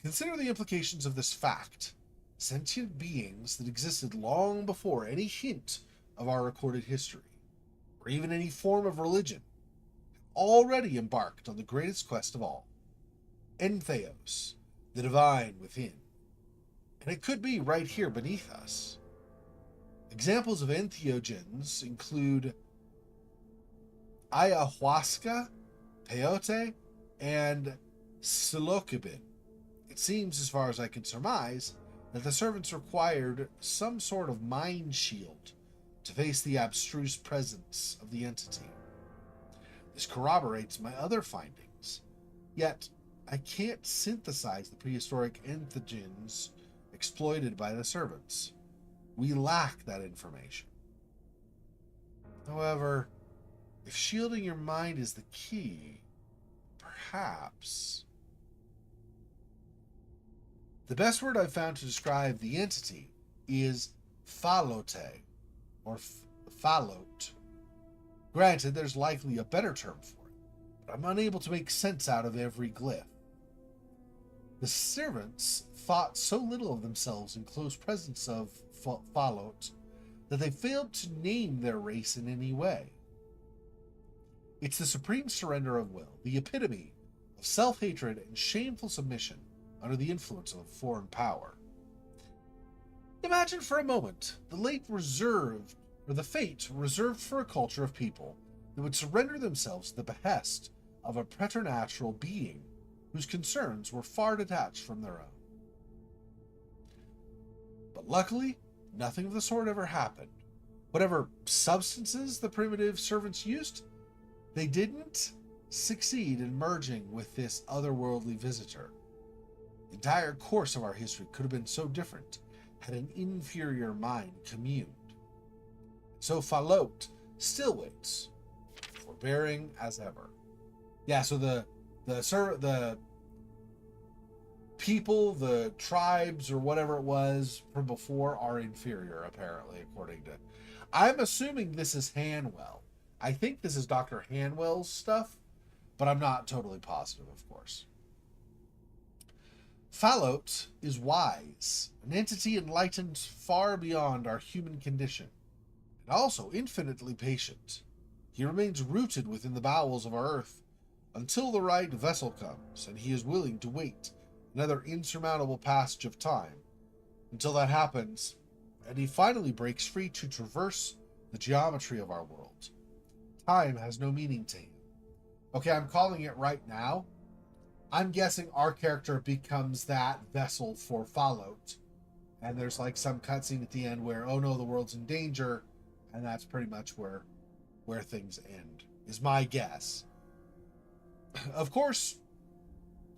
Consider the implications of this fact. Sentient beings that existed long before any hint of our recorded history, or even any form of religion, already embarked on the greatest quest of all, entheos, the divine within. And it could be right here beneath us. Examples of entheogens include ayahuasca, peyote, and psilocybin. It seems, as far as I can surmise, that the servants required some sort of mind shield to face the abstruse presence of the entity. This corroborates my other findings, yet I can't synthesize the prehistoric entheogens exploited by the servants. We lack that information. However, if shielding your mind is the key, perhaps... The best word I've found to describe the entity is phalote, or phalote. Granted, there's likely a better term for it, but I'm unable to make sense out of every glyph. The servants thought so little of themselves in close presence of phalote that they failed to name their race in any way. It's the supreme surrender of will, the epitome of self-hatred and shameful submission under the influence of a foreign power. Imagine for a moment the fate reserved for a culture of people that would surrender themselves to the behest of a preternatural being whose concerns were far detached from their own. But luckily, nothing of the sort ever happened. Whatever substances the primitive servants used, they didn't succeed in merging with this otherworldly visitor. The entire course of our history could have been so different had an inferior mind communed. So Phalote still waits, forbearing as ever. Yeah, so the people, the tribes, or whatever it was from before are inferior, apparently, according to... I'm assuming this is Hanwell. I think this is Dr. Hanwell's stuff, but I'm not totally positive, of course. Phalote is wise, an entity enlightened far beyond our human condition, and also infinitely patient. He remains rooted within the bowels of our earth until the right vessel comes, and he is willing to wait another insurmountable passage of time until that happens, and he finally breaks free to traverse the geometry of our world. Time has no meaning to him. Okay, I'm calling it right now. I'm guessing our character becomes that vessel for Phalote, and there's like some cutscene at the end where, oh no, the world's in danger, and that's pretty much where things end, is my guess. Of course,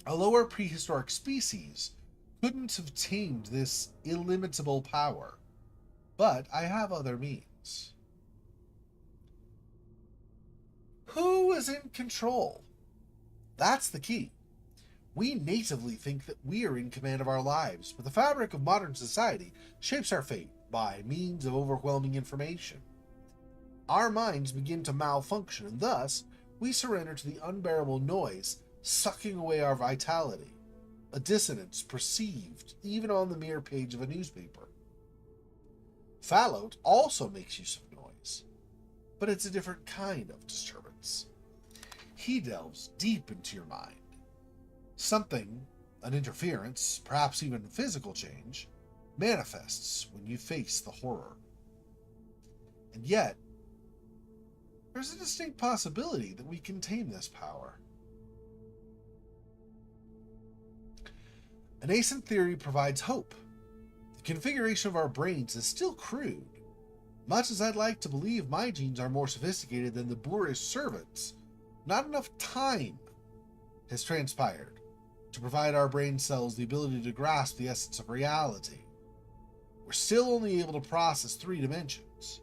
a lower prehistoric species couldn't have tamed this illimitable power, but I have other means. Who is in control? That's the key. We natively think that we are in command of our lives, but the fabric of modern society shapes our fate by means of overwhelming information. Our minds begin to malfunction, and thus we surrender to the unbearable noise sucking away our vitality, a dissonance perceived even on the mere page of a newspaper. Phalote also makes use of noise. but it's a different kind of disturbance. He delves deep into your mind. Something, an interference, perhaps even physical change, manifests when you face the horror. And yet, there's a distinct possibility that we can tame this power. A nascent theory provides hope. The configuration of our brains is still crude. Much as I'd like to believe my genes are more sophisticated than the boorish servants, not enough time has transpired to provide our brain cells the ability to grasp the essence of reality. We're still only able to process 3 dimensions.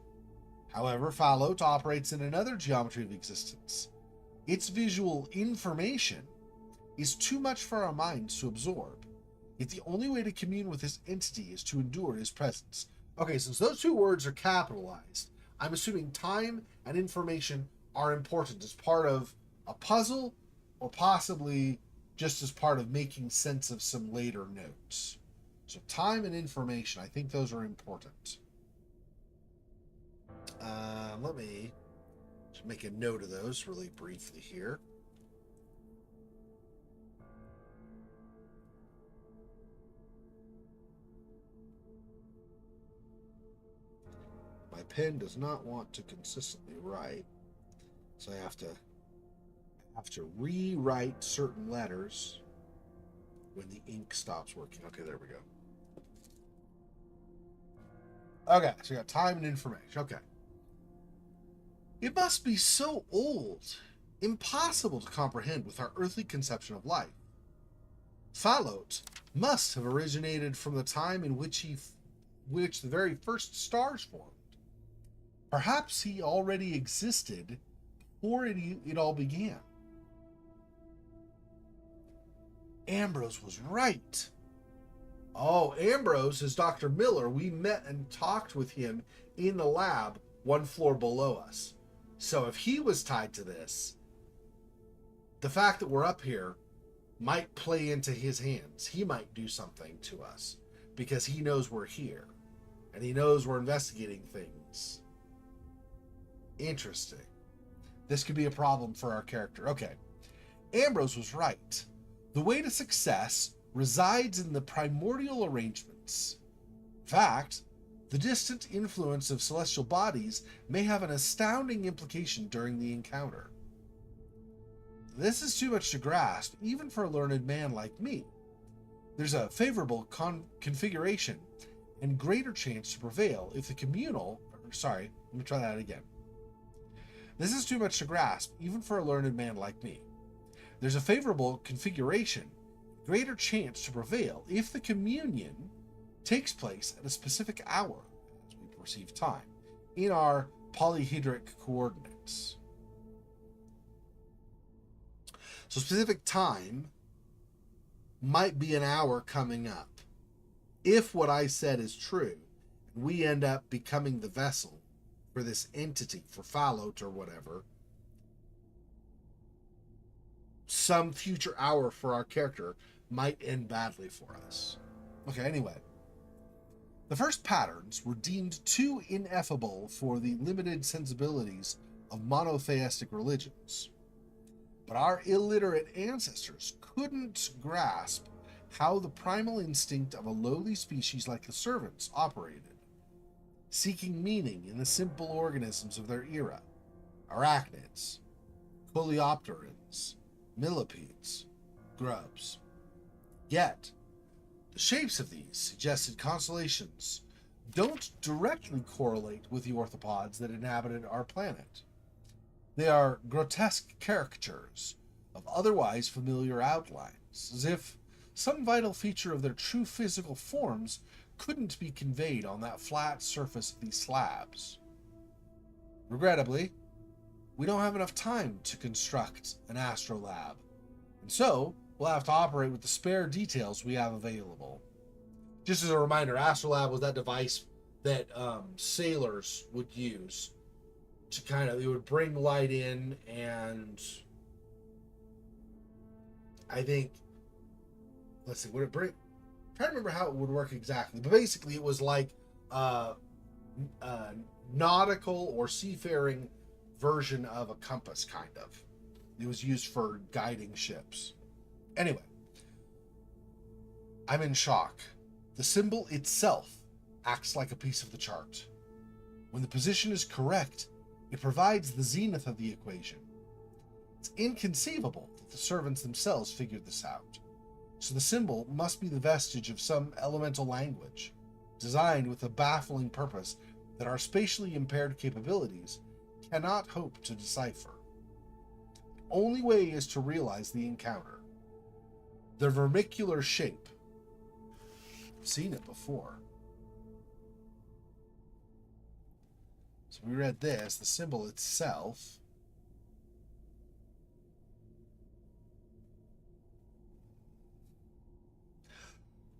However, Fallout operates in another geometry of existence. Its visual information is too much for our minds to absorb. Yet the only way to commune with this entity is to endure his presence. Okay, since those 2 words are capitalized, I'm assuming time and information are important as part of a puzzle, or possibly just as part of making sense of some later notes. So time and information, I think those are important. Let me just make a note of those really briefly here. My pen does not want to consistently write, so I have to rewrite certain letters when the ink stops working. Okay, there we go. Okay, so we got time and information. Okay. It must be so old, impossible to comprehend with our earthly conception of life. Fallout must have originated from the time in which the very first stars formed. Perhaps he already existed before it all began. Ambrose was right. Oh, Ambrose is Dr. Miller. We met and talked with him in the lab 1 floor below us. So if he was tied to this, the fact that we're up here might play into his hands. He might do something to us because he knows we're here and he knows we're investigating things. Interesting. This could be a problem for our character. Okay. Ambrose was right. The way to success resides in the primordial arrangements. In fact, the distant influence of celestial bodies may have an astounding implication during the encounter. This is too much to grasp, even for a learned man like me. There's a favorable configuration and greater chance to prevail if the communal... Sorry, let me try that again. This is too much to grasp, even for a learned man like me. There's a favorable configuration, greater chance to prevail if the communion takes place at a specific hour, as we perceive time, in our polyhedric coordinates. So specific time might be an hour coming up. If what I said is true, we end up becoming the vessel for this entity, for Fallout or whatever, some future hour for our character might end badly for us. Okay, anyway. The first patterns were deemed too ineffable for the limited sensibilities of monotheistic religions. But our illiterate ancestors couldn't grasp how the primal instinct of a lowly species like the servants operated, seeking meaning in the simple organisms of their era, arachnids, coleopterans, millipedes, grubs. Yet, the shapes of these suggested constellations don't directly correlate with the orthopods that inhabited our planet. They are grotesque caricatures of otherwise familiar outlines, as if some vital feature of their true physical forms couldn't be conveyed on that flat surface of these slabs. Regrettably, we don't have enough time to construct an astrolab, and so we'll have to operate with the spare details we have available. Just as a reminder, astrolab was that device that sailors would use to it would bring light in, and I think, let's see, would it bring, I'm trying to remember how it would work exactly, but basically it was like nautical or seafaring version of a compass, kind of. It was used for guiding ships. Anyway, I'm in shock. The symbol itself acts like a piece of the chart. When the position is correct, it provides the zenith of the equation. It's inconceivable that the servants themselves figured this out. So the symbol must be the vestige of some elemental language, designed with a baffling purpose that our spatially impaired capabilities cannot hope to decipher. The only way is to realize the encounter. The vermicular shape. I've seen it before. So we read this, the symbol itself.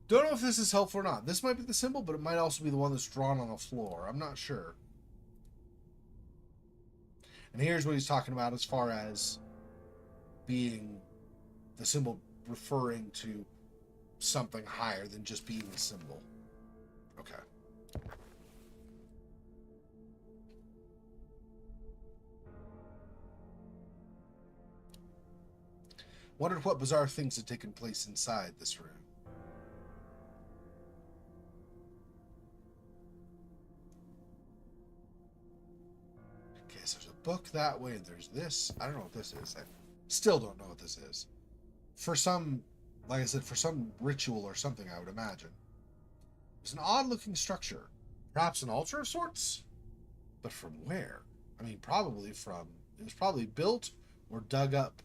Don't know if this is helpful or not. This might be the symbol, but it might also be the one that's drawn on the floor. I'm not sure. And here's what he's talking about as far as being the symbol referring to something higher than just being the symbol. Okay. Wondered what bizarre things had taken place inside this room. Okay, so there's a book that way, and there's this. I don't know what this is. I still don't know what this is. For some, like I said, for some ritual or something, I would imagine. It's an odd-looking structure. Perhaps an altar of sorts? But from where? I mean, probably from... It was probably built or dug up.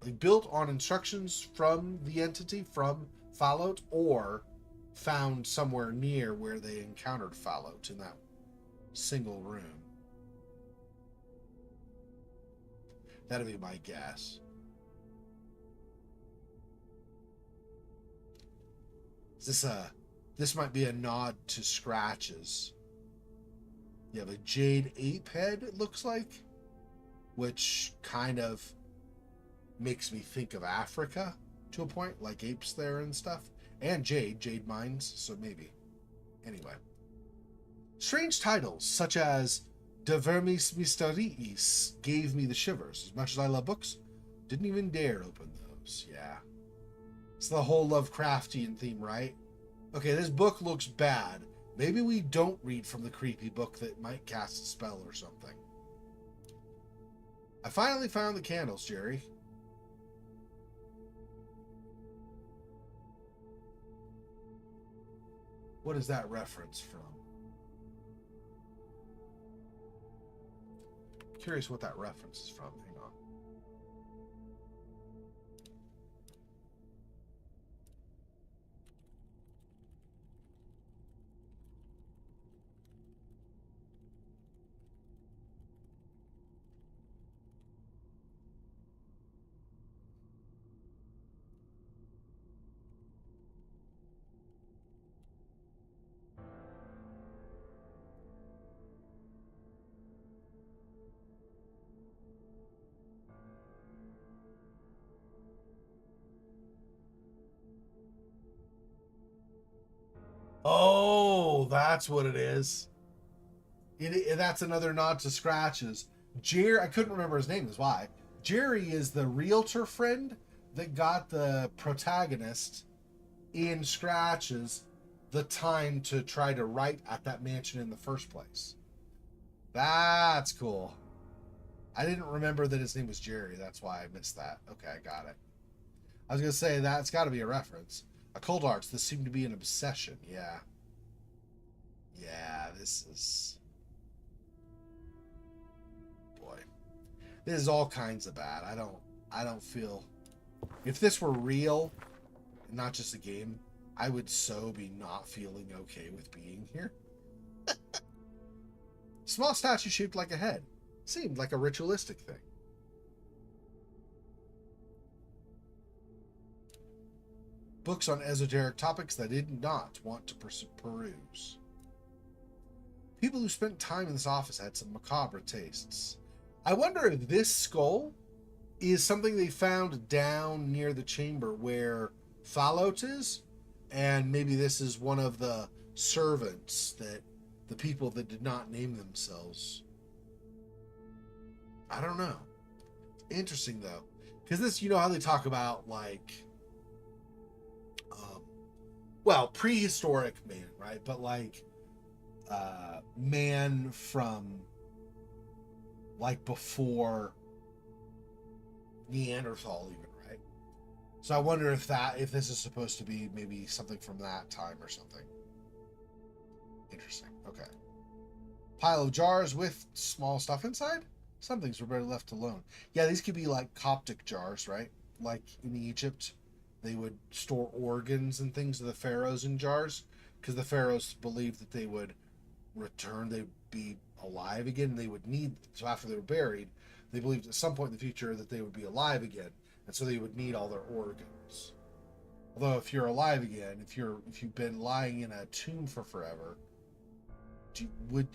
Like, built on instructions from the entity, from Fallout, or found somewhere near where they encountered Fallout in that single room. That'd be my guess. This might be a nod to Scratches. You have a jade ape head, it looks like, which kind of makes me think of Africa to a point, like apes there and stuff. And jade mines, so maybe. Anyway. Strange titles, such as De Vermis Mysteriis, gave me the shivers. As much as I love books, didn't even dare open those. Yeah. It's the whole Lovecraftian theme, right? Okay, this book looks bad. Maybe we don't read from the creepy book that might cast a spell or something. I finally found the candles, Jerry. What is that reference from? I'm curious what that reference is from. Hang on. Oh, that's what it is. That's another nod to Scratches. Jerry, I couldn't remember his name, is why. Jerry is the realtor friend that got the protagonist in Scratches the time to try to write at that mansion in the first place. That's cool. I didn't remember that his name was Jerry. That's why I missed that. Okay, I got it. I was going to say, that's got to be a reference. Occult arts, this seemed to be an obsession. Yeah. Yeah, this is... Boy. This is all kinds of bad. I don't feel... If this were real, not just a game, I would so be not feeling okay with being here. Small statue shaped like a head. Seemed like a ritualistic thing. Books on esoteric topics that I did not want to peruse. People who spent time in this office had some macabre tastes. I wonder if this skull is something they found down near the chamber where Fallout is, and maybe this is one of the servants that the people that did not name themselves I don't know. Interesting though, because this, you know how they talk about like, well, prehistoric man, right? But like, man from like before Neanderthal, even, right? So I wonder if this is supposed to be maybe something from that time or something. Interesting. Okay. Pile of jars with small stuff inside. Some things were better left alone. Yeah, these could be like Coptic jars, right? Like in Egypt, they would store organs and things of the pharaohs in jars because the pharaohs believed that they would return, they'd be alive again. They would need, so after they were buried, they believed at some point in the future that they would be alive again, and so they would need all their organs. Although, if you're alive again, if you've been lying in a tomb for forever,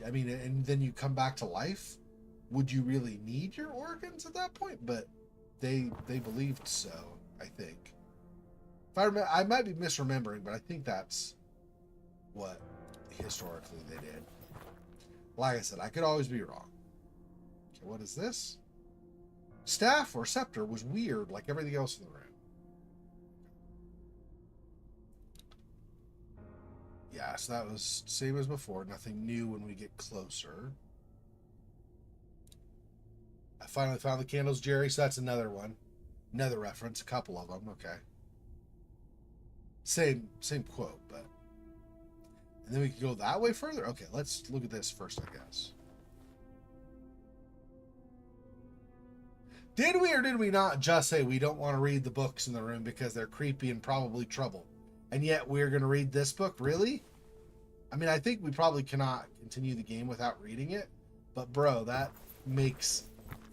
and then you come back to life, would you really need your organs at that point? But they believed so, I think. If I remember, I might be misremembering, but I think that's what historically they did. Like I said, I could always be wrong. Okay, what is this? Staff or scepter was weird, like everything else in the room. Yeah, so that was same as before. Nothing new when we get closer. I finally found the candles, Jerry, so that's another one. Another reference, a couple of them, okay. Same quote, but... And then we can go that way further? Okay, let's look at this first, I guess. Did we or did we not just say we don't want to read the books in the room because they're creepy and probably trouble? And yet we're going to read this book? Really? I mean, I think we probably cannot continue the game without reading it. But bro, that makes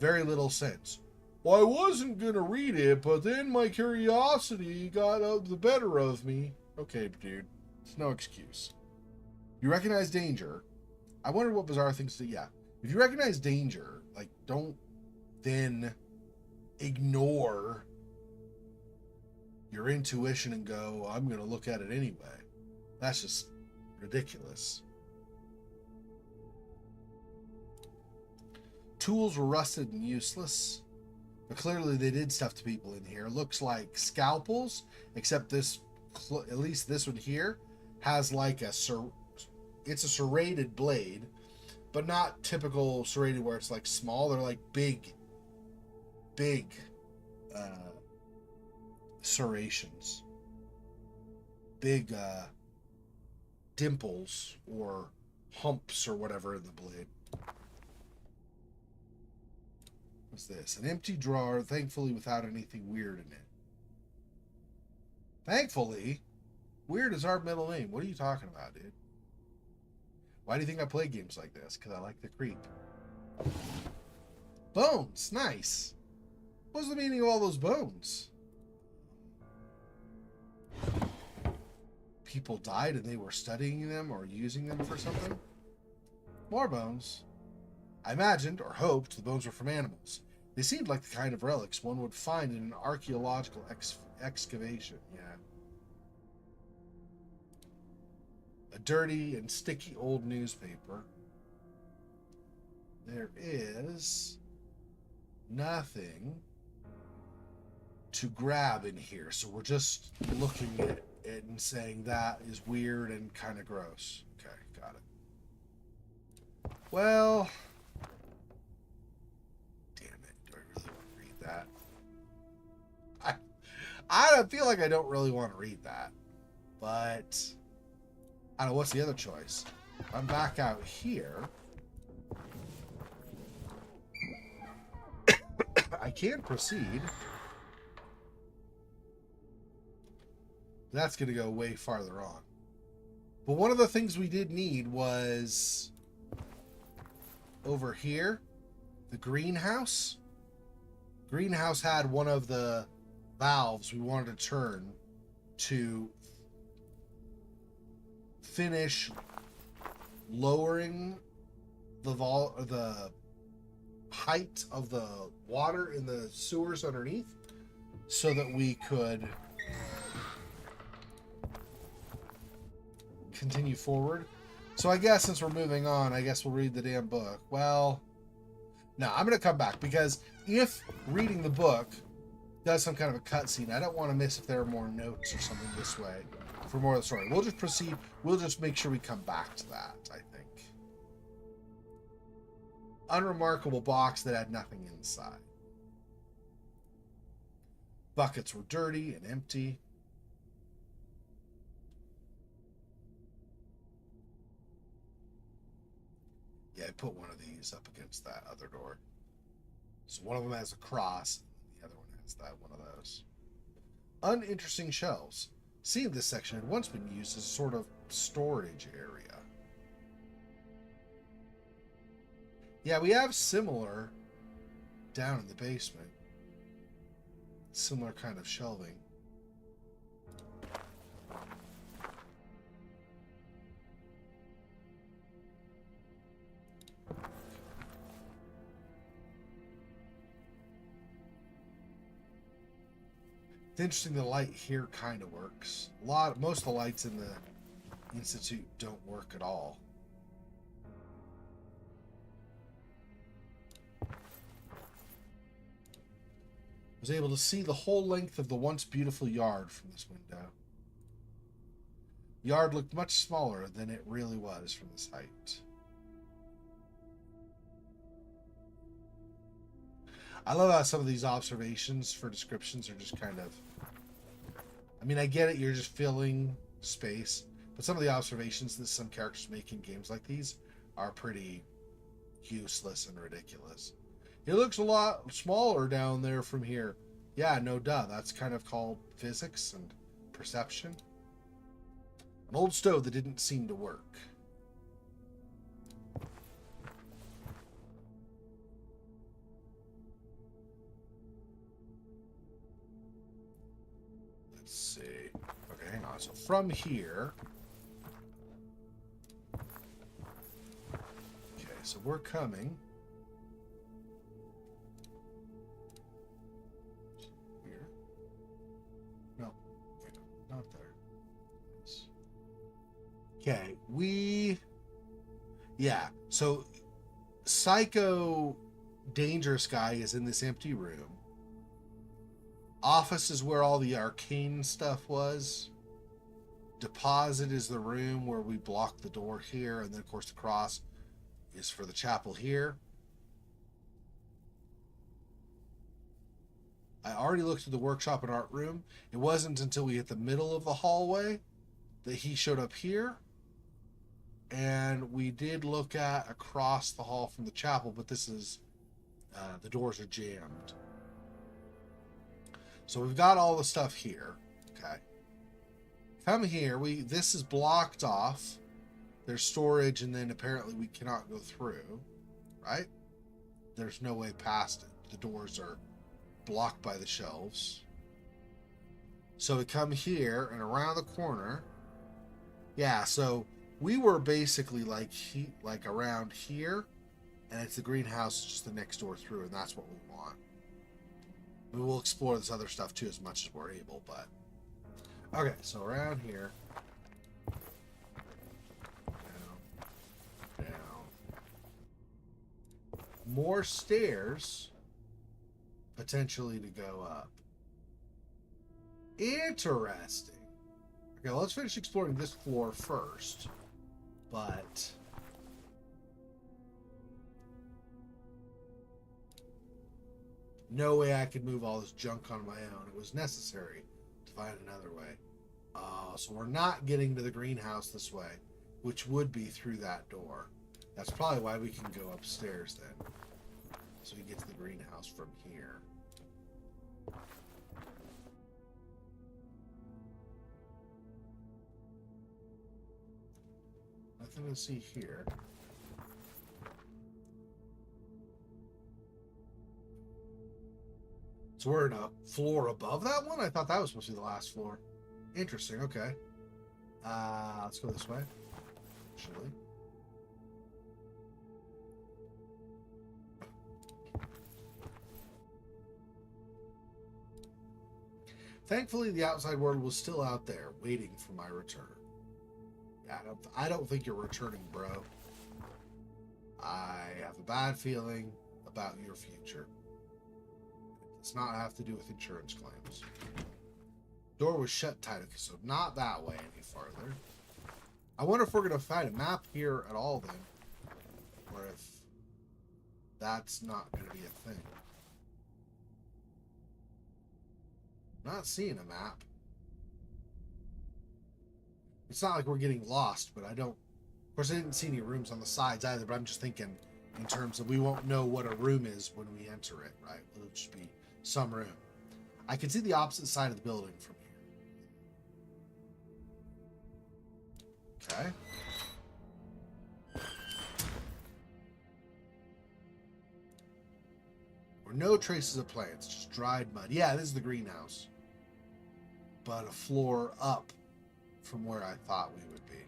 very little sense. Well, I wasn't going to read it, but then my curiosity got the better of me. Okay, dude. It's no excuse. You recognize danger. I wonder what bizarre things to... Yeah. If you recognize danger, like, don't then ignore your intuition and go, I'm going to look at it anyway. That's just ridiculous. Tools were rusted and useless, but clearly they did stuff to people in here. Looks like scalpels, except this, at least this one here, has like it's a serrated blade, but not typical serrated where it's like small. They're like big serrations, big dimples or humps or whatever in the blade. What's this? An empty drawer, thankfully without anything weird in it. Thankfully? Weird is our middle name. What are you talking about, dude? Why do you think I play games like this? Because I like the creep. Bones. Nice. What's the meaning of all those bones? People died and they were studying them or using them for something? More bones. I imagined, or hoped, the bones were from animals. They seemed like the kind of relics one would find in an archaeological excavation. Yeah. A dirty and sticky old newspaper. There is nothing to grab in here, so we're just looking at it and saying that is weird and kind of gross. Okay, got it. Well, damn it, do I really want to read that? I feel like I don't really want to read that, but I don't know, what's the other choice? I'm back out here. I can proceed. That's going to go way farther on. But one of the things we did need was over here, the greenhouse. Greenhouse had one of the valves we wanted to turn to finish lowering the height of the water in the sewers underneath so that we could continue forward. So I guess since we're moving on, I guess we'll read the damn book. Well, No, I'm going to come back because if reading the book does some kind of a cutscene, I don't want to miss if there are more notes or something this way for more of the story. We'll just proceed. We'll just make sure we come back to that, I think. Unremarkable box that had nothing inside. Buckets were dirty and empty. Yeah, I put one of these up against that other door. So one of them has a cross, and the other one has that one of those. Uninteresting shelves. Seeing this section had once been used as a sort of storage area. Yeah, we have similar down in the basement. Similar kind of shelving. It's interesting the light here kind of works. Most of the lights in the Institute don't work at all. I was able to see the whole length of the once beautiful yard from this window. The yard looked much smaller than it really was from this height. I love how some of these observations for descriptions are just kind of... I mean, I get it, you're just filling space, but some of the observations that some characters make in games like these are pretty useless and ridiculous. It looks a lot smaller down there from here. Yeah, no duh. That's kind of called physics and perception. An old stove that didn't seem to work. Let's see. Okay, hang on. So from here... Okay, so we're coming... Not there. Okay, yeah, so Psycho Dangerous Guy is in this empty room. Office is where all the arcane stuff was. Deposit is the room where we block the door here, and then of course the cross is for the chapel here. I already looked at the workshop and art room. It wasn't until we hit the middle of the hallway that he showed up here. And we did look at across the hall from the chapel, but this is, the doors are jammed. So we've got all the stuff here. Okay. Come here. This is blocked off. There's storage, and then apparently we cannot go through. Right? There's no way past it. The doors are blocked by the shelves. So we come here and around the corner. Yeah, so we were basically like around here, and it's the greenhouse just the next door through, and that's what we want. We will explore this other stuff too as much as we're able, but okay, so around here. Down. More stairs potentially to go up. Interesting. Okay, let's finish exploring this floor first. But no way I could move all this junk on my own. It was necessary to find another way. So we're not getting to the greenhouse this way, which would be through that door. That's probably why we can go upstairs then. So we get to the greenhouse from here. Nothing to see here. So we're in a floor above that one? I thought that was supposed to be the last floor. Interesting, okay. Let's go this way. Actually. Thankfully, the outside world was still out there, waiting for my return. Yeah, I don't think you're returning, bro. I have a bad feeling the about your future. It does not have to do with insurance claims. Door was shut tight, okay, so not that way any farther. I wonder if we're going to find a map here at all then. Or if that's not going to be a thing. Not seeing a map. It's not like we're getting lost, but I don't... Of course, I didn't see any rooms on the sides either, but I'm just thinking in terms of we won't know what a room is when we enter it, right? It'll just be some room. I can see the opposite side of the building from here. Okay. Or no traces of plants, just dried mud. Yeah, this is the greenhouse. But a floor up from where I thought we would be.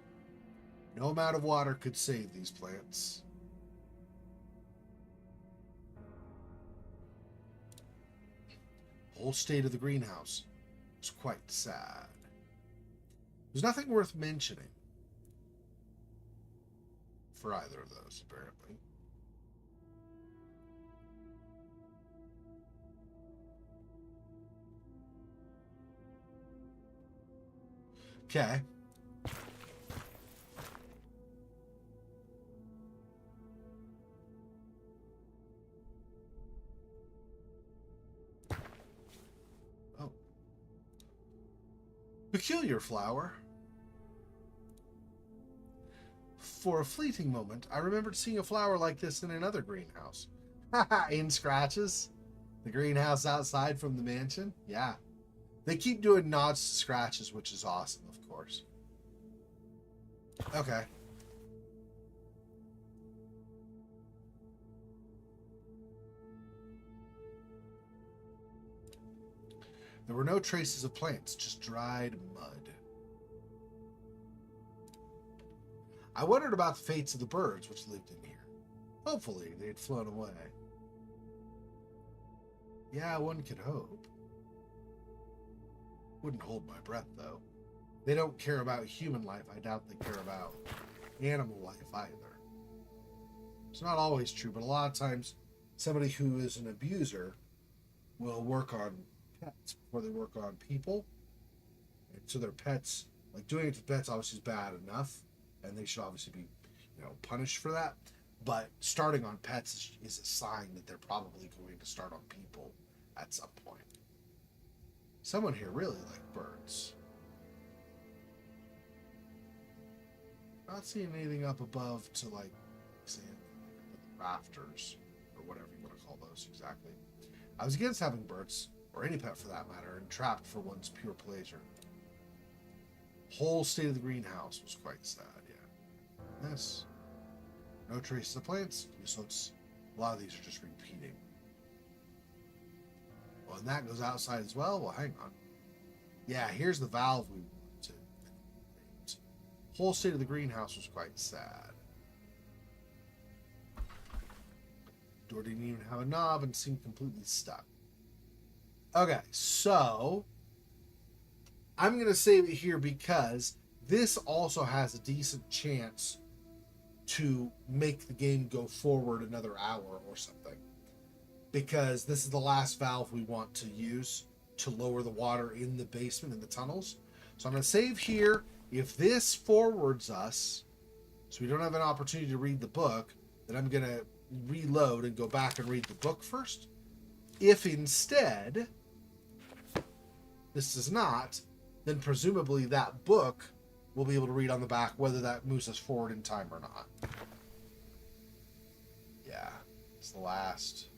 No amount of water could save these plants. The whole state of the greenhouse was quite sad. There's nothing worth mentioning for either of those, apparently. Okay. Oh. Peculiar flower. For a fleeting moment, I remembered seeing a flower like this in another greenhouse. In Scratches? The greenhouse outside from the mansion? Yeah. They keep doing nods to Scratches, which is awesome, of course. Okay. There were no traces of plants, just dried mud. I wondered about the fates of the birds which lived in here. Hopefully, they had flown away. Yeah, one could hope. Wouldn't hold my breath, though. They don't care about human life. I doubt they care about animal life either. It's not always true, but a lot of times somebody who is an abuser will work on pets before they work on people. And so their pets, like doing it to pets obviously is bad enough, and they should obviously be, punished for that. But starting on pets is a sign that they're probably going to start on people at some point. Someone here really liked birds. Not seeing anything up above to say the rafters or whatever you want to call those exactly. I was against having birds, or any pet for that matter, and trapped for one's pure pleasure. Whole state of the greenhouse was quite sad, yeah. Yes. No traces of plants, so a lot of these are just repeating. Well, and that goes outside as well? Well, hang on. Yeah, here's the valve we wanted to. Whole state of the greenhouse was quite sad. Door didn't even have a knob and seemed completely stuck. Okay, so I'm going to save it here because this also has a decent chance to make the game go forward another hour or something. Because this is the last valve we want to use to lower the water in the basement, in the tunnels. So I'm going to save here. If this forwards us, so we don't have an opportunity to read the book, then I'm going to reload and go back and read the book first. If instead this does not, then presumably that book we'll be able to read on the back, whether that moves us forward in time or not. Yeah, it's the last.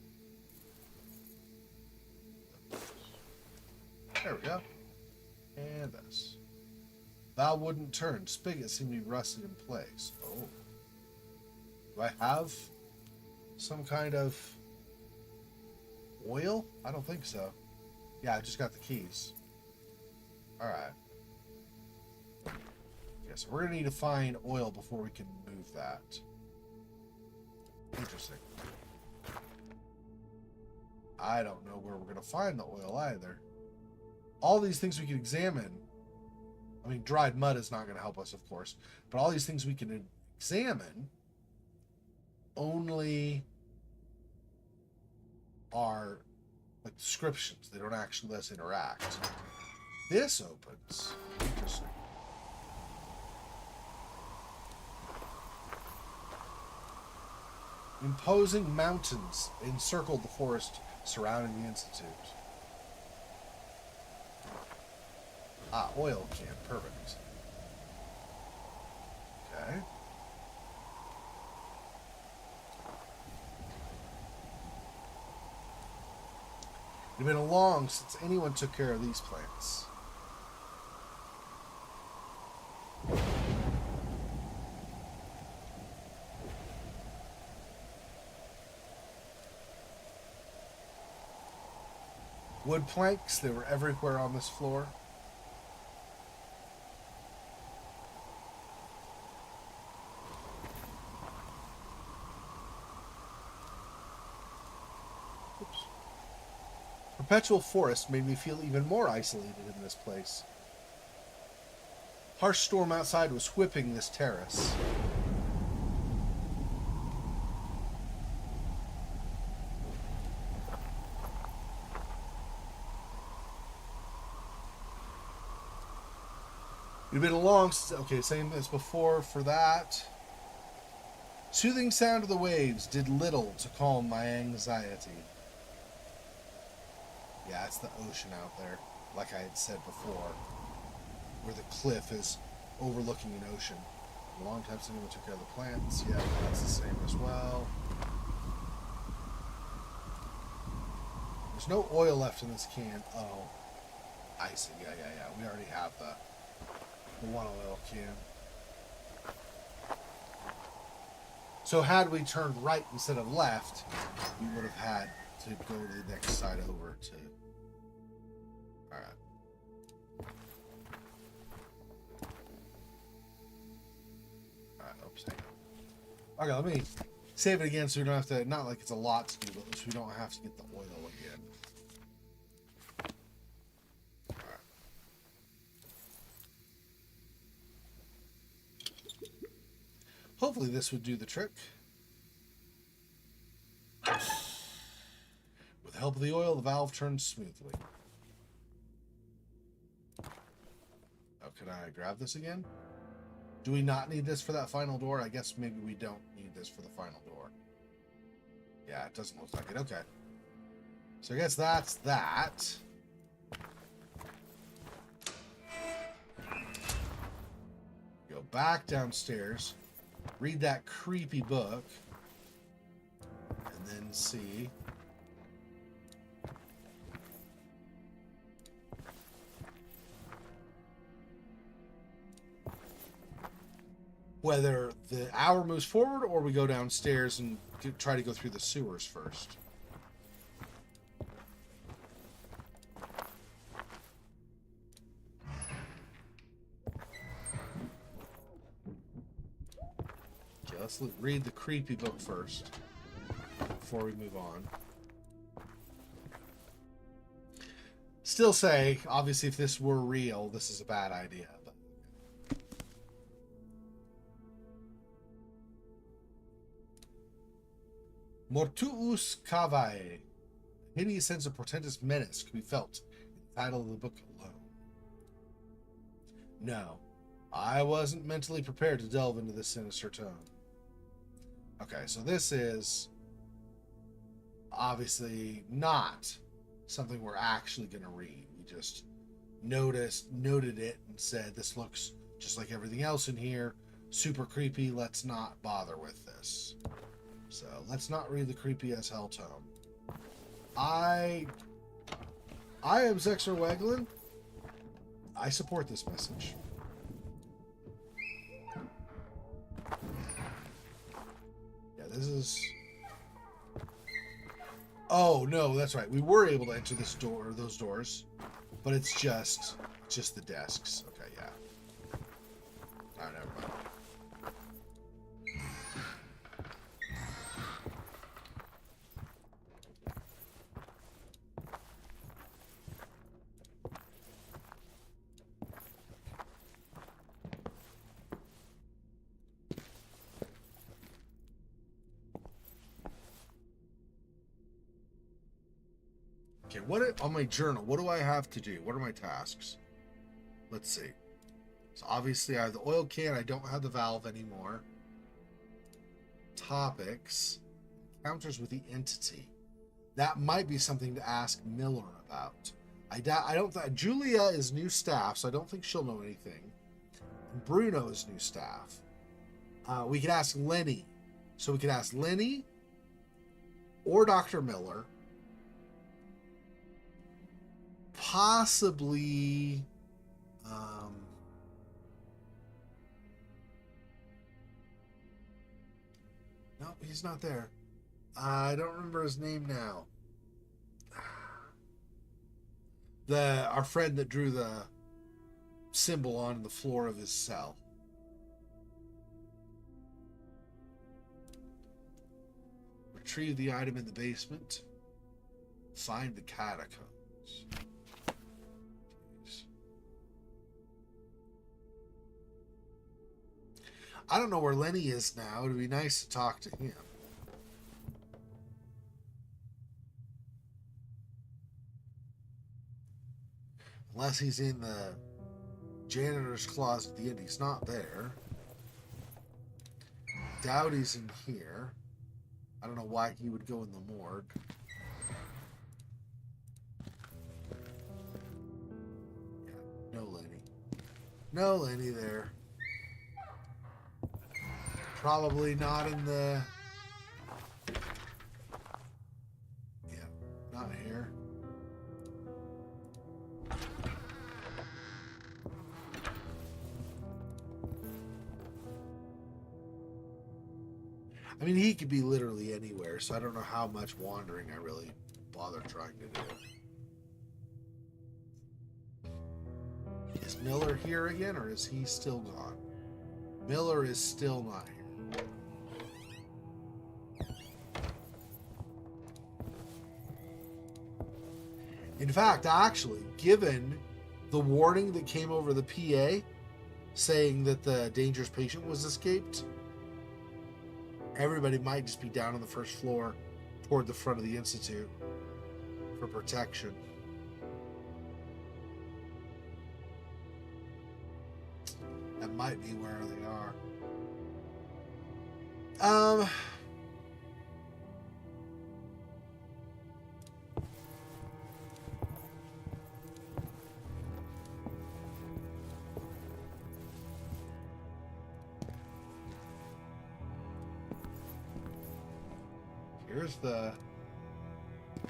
There we go. And this. Valve wouldn't turn. Spigot seemed to be rusted in place. Oh. Do I have some kind of oil? I don't think so. Yeah, I just got the keys. Alright. Yeah, so we're going to need to find oil before we can move that. Interesting. I don't know where we're going to find the oil either. All these things we can examine. I mean, dried mud is not going to help us, of course. But all these things we can examine only are like descriptions. They don't actually let us interact. This opens. Interesting. Imposing mountains encircled the forest surrounding the Institute. Ah, oil can. Perfect. Okay. It had been long since anyone took care of these plants. Wood planks, they were everywhere on this floor. Oops. Perpetual forest made me feel even more isolated in this place. Harsh storm outside was whipping this terrace. It had been a long... Okay, same as before for that. Soothing sound of the waves did little to calm my anxiety. Yeah, it's the ocean out there, like I had said before, where the cliff is overlooking an ocean. A long time since anyone took care of the plants. Yeah, that's the same as well. There's no oil left in this can. Oh, I see. Yeah. We already have the one oil can. So had we turned right instead of left, we would have had to go to the next side over to... Alright. Alright, oops, hang on. Okay, let me save it again so we don't have to... Not like it's a lot to do, but at least we don't have to get the oil again. Hopefully this would do the trick. With the help of the oil, the valve turns smoothly. Oh, can I grab this again? Do we not need this for that final door? I guess maybe we don't need this for the final door. Yeah, it doesn't look like it. Okay. So I guess that's that. Go back downstairs. Read that creepy book. And then see. Whether the hour moves forward or we go downstairs and try to go through the sewers first. Let's read the creepy book first before we move on. Still say, obviously, if this were real, this is a bad idea. But... Mortuus Cavae. A hideous sense of portentous menace can be felt in the title of the book alone. No, I wasn't mentally prepared to delve into this sinister tone. Okay, so this is obviously not something we're actually going to read. We just noted it and said, this looks just like everything else in here. Super creepy. Let's not bother with this. So let's not read the creepy as hell tome. I am Zexer Weglin. I support this message. This is... Oh, no, that's right. We were able to enter this door, those doors, but it's just the desks. Okay, yeah. All right, never mind. Okay, on my journal, what do I have to do? What are my tasks? Let's see. So obviously I have the oil can. I don't have the valve anymore. Topics. Encounters with the entity. That might be something to ask Miller about. I don't think Julia is new staff, so I don't think she'll know anything. And Bruno is new staff. We could ask Lenny. So we could ask Lenny or Dr. Miller. Possibly nope, he's not there. I don't remember his name now. Our friend that drew the symbol on the floor of his cell. Retrieve the item in the basement. Find the catacombs. Jeez. I don't know where Lenny is now. It would be nice to talk to him. Unless he's in the janitor's closet at the end. He's not there. Doubt he's in here. I don't know why he would go in the morgue. Yeah, no Lenny. No Lenny there. Probably not in the... Yeah, not here. I mean, he could be literally anywhere, so I don't know how much wandering I really bother trying to do. Is Miller here again, or is he still gone? Miller is still not here. In fact, actually, given the warning that came over the PA saying that the dangerous patient was escaped, everybody might just be down on the first floor toward the front of the Institute for protection. That might be where they are. Here's the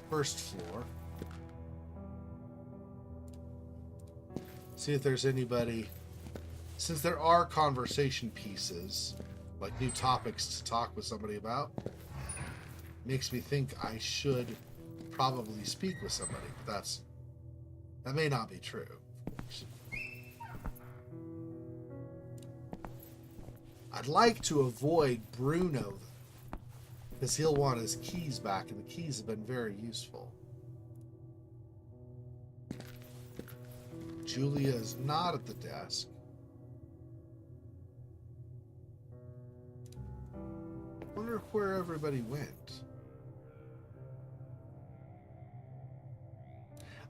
first floor. See if there's anybody. Since there are conversation pieces, like new topics to talk with somebody about, makes me think I should probably speak with somebody. But that may not be true. I'd like to avoid Bruno, because he'll want his keys back, and the keys have been very useful. Julia is not at the desk. I wonder where everybody went.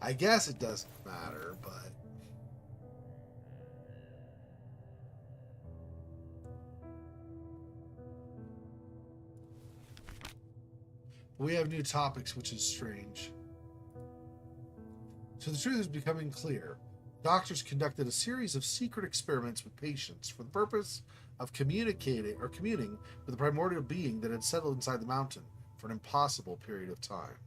I guess it doesn't matter, but... we have new topics, which is strange. So the truth is becoming clear. Doctors conducted a series of secret experiments with patients for the purpose of communicating or communing with the primordial being that had settled inside the mountain for an impossible period of time.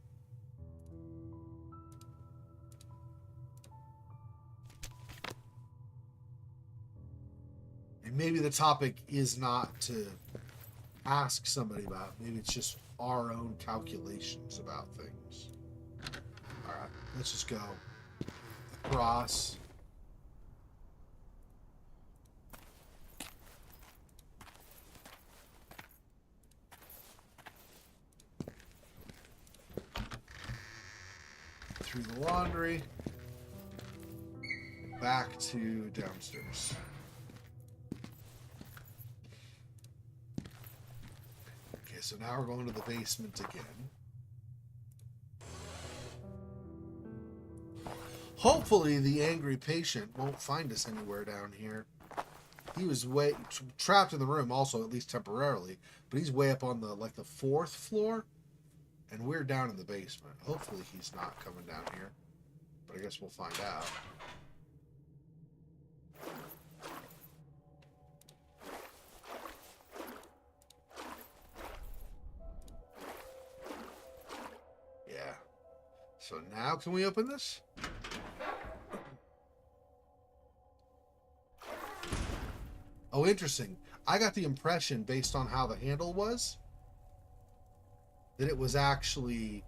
And maybe the topic is not to ask somebody about. Maybe it's just our own calculations about things. All right, let's just go across. Through the laundry. Back to downstairs. So now we're going to the basement again. Hopefully the angry patient won't find us anywhere down here. He was trapped in the room also, at least temporarily, but he's way up on the the 4th floor, and we're down in the basement. Hopefully he's not coming down here, but I guess we'll find out. Yeah. So now can we open this? Oh, interesting. I got the impression, based on how the handle was, that it was actually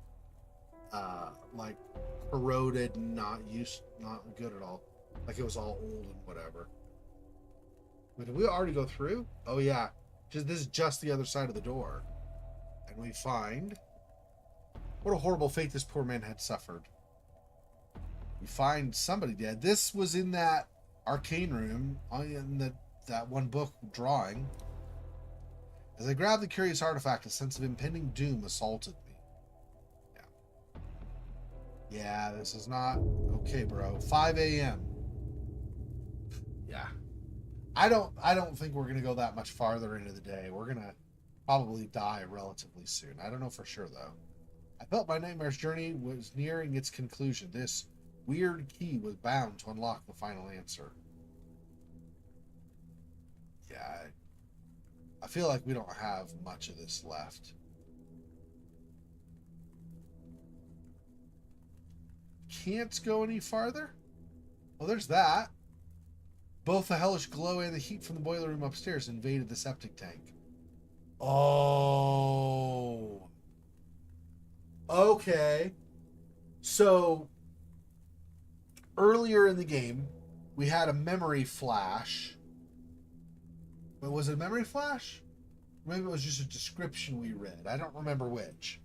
like corroded and not good at all. Like it was all old and whatever. Wait, did we already go through? Oh yeah. This is just the other side of the door. And we find... What a horrible fate this poor man had suffered. We find somebody dead. This was in that arcane room in that one book drawing. As I grabbed the curious artifact, a sense of impending doom assaulted me. Yeah, this is not okay, bro. 5 a.m. Yeah. I don't think we're gonna go that much farther into the day. We're gonna probably die relatively soon. I don't know for sure though. I felt my nightmare's journey was nearing its conclusion. This weird key was bound to unlock the final answer. Yeah, I feel like we don't have much of this left. Can't go any farther? Well, there's that. Both the hellish glow and the heat from the boiler room upstairs invaded the septic tank. Oh. Okay. So, earlier in the game, we had a memory flash. But was it a memory flash? Maybe it was just a description we read. I don't remember which.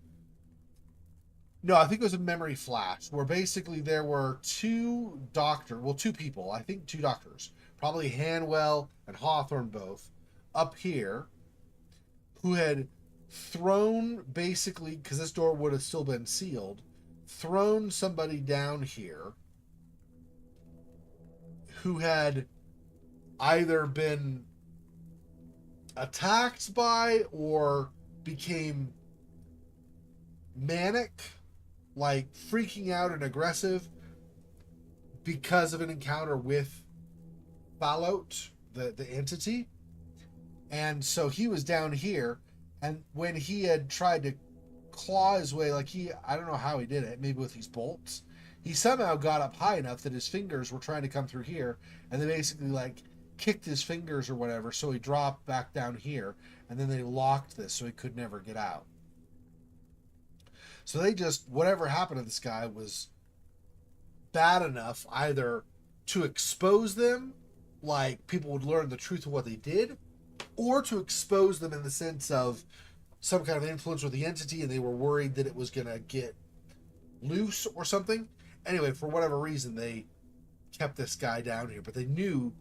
No, I think it was a memory flash where basically there were two people, I think two doctors, probably Hanwell and Hawthorne both, up here, who had thrown, basically, because this door would have still been sealed, thrown somebody down here who had either been attacked by or became manic, like freaking out and aggressive because of an encounter with Fallout, the entity. And so he was down here, and when he had tried to claw his way, I don't know how he did it, maybe with these bolts, he somehow got up high enough that his fingers were trying to come through here, and they basically kicked his fingers or whatever, so he dropped back down here, and then they locked this so he could never get out. So they just, whatever happened to this guy was bad enough either to expose them, like people would learn the truth of what they did, or to expose them in the sense of some kind of influence with the entity and they were worried that it was going to get loose or something. Anyway, for whatever reason, they kept this guy down here, but they knew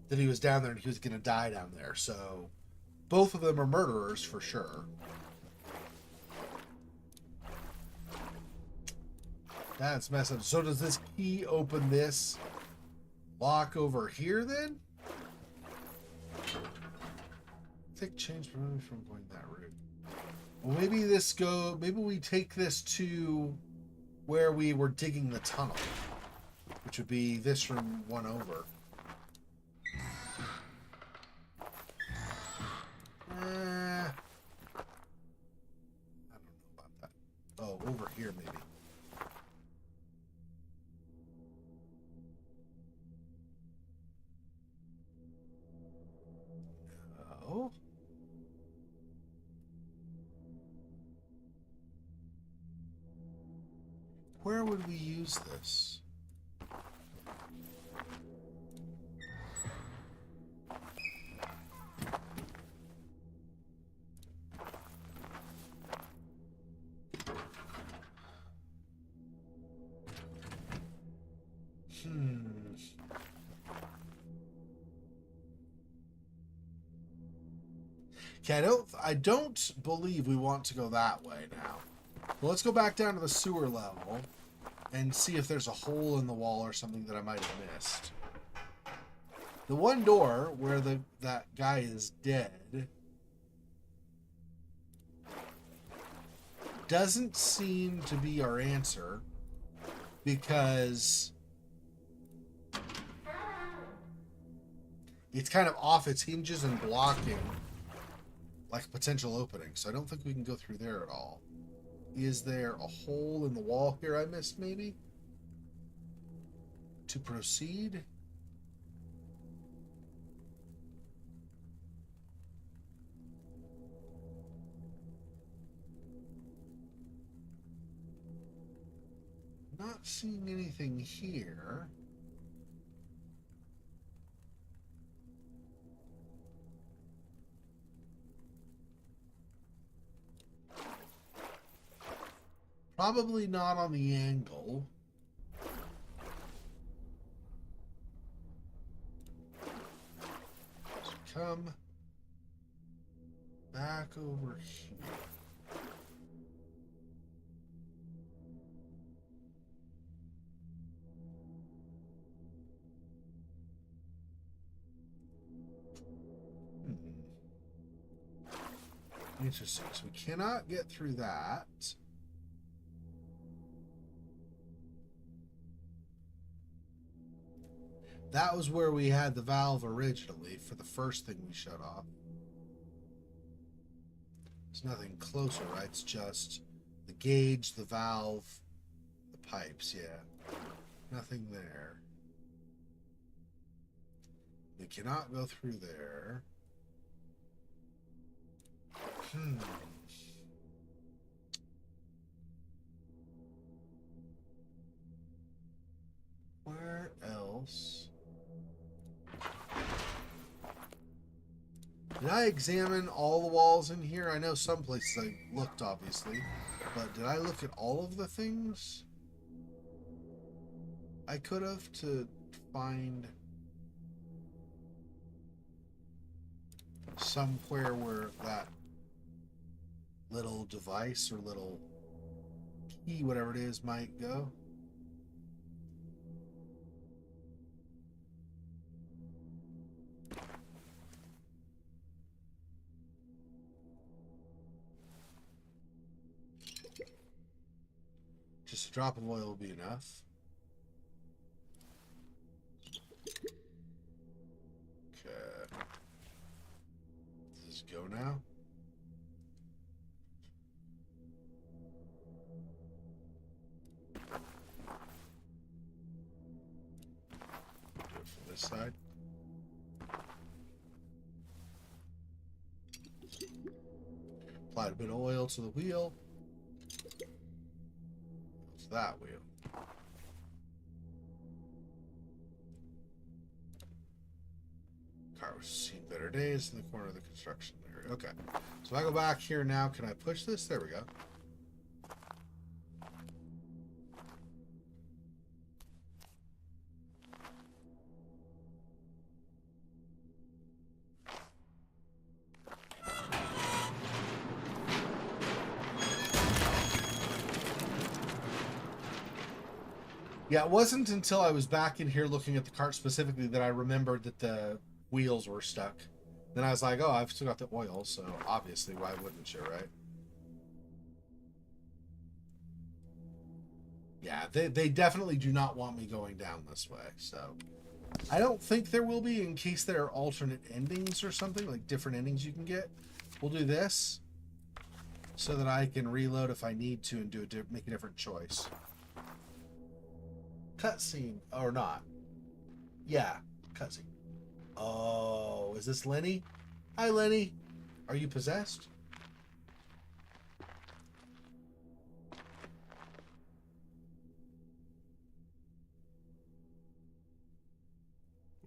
that he was down there and he was going to die down there. So both of them are murderers for sure. That's messed up. So does this key open this lock over here then? Thick change from going that route. Well, maybe we take this to where we were digging the tunnel, which would be this room one over. I don't know about that. Oh, over here maybe. No. Where would we use this? Okay, I don't believe we want to go that way now. Well, let's go back down to the sewer level. and see if there's a hole in the wall or something that I might have missed. The one door where that guy is dead doesn't seem to be our answer, because it's kind of off its hinges and blocking like a potential opening. So I don't think we can go through there at all. Is there a hole in the wall here I missed, maybe? To proceed? Not seeing anything here. Probably not on the angle. So come back over here. Interesting. So we cannot get through that. That was where we had the valve originally for the first thing we shut off. There's nothing closer, right? It's just the gauge, the valve, the pipes, yeah. Nothing there. We cannot go through there. Where else? Did I examine all the walls in here? I know some places I looked, obviously, but did I look at all of the things I could have to find somewhere where that little device or little key, whatever it is, might go? Just a drop of oil will be enough. Okay. Does this go now? Do it from this side. Applied a bit of oil to the wheel. That wheel. Car was seen better days in the corner of the construction area. Okay. So if I go back here now, can I push this? There we go. Yeah, it wasn't until I was back in here looking at the cart specifically that I remembered that the wheels were stuck. Then I was like, oh, I've still got the oil, so obviously, why wouldn't you, right? Yeah, they definitely do not want me going down this way, so... I don't think there will be, in case there are alternate endings or something, like different endings you can get. We'll do this, so that I can reload if I need to and make a different choice. Cutscene or not? Yeah, cutscene. Oh, is this Lenny? Hi, Lenny. Are you possessed?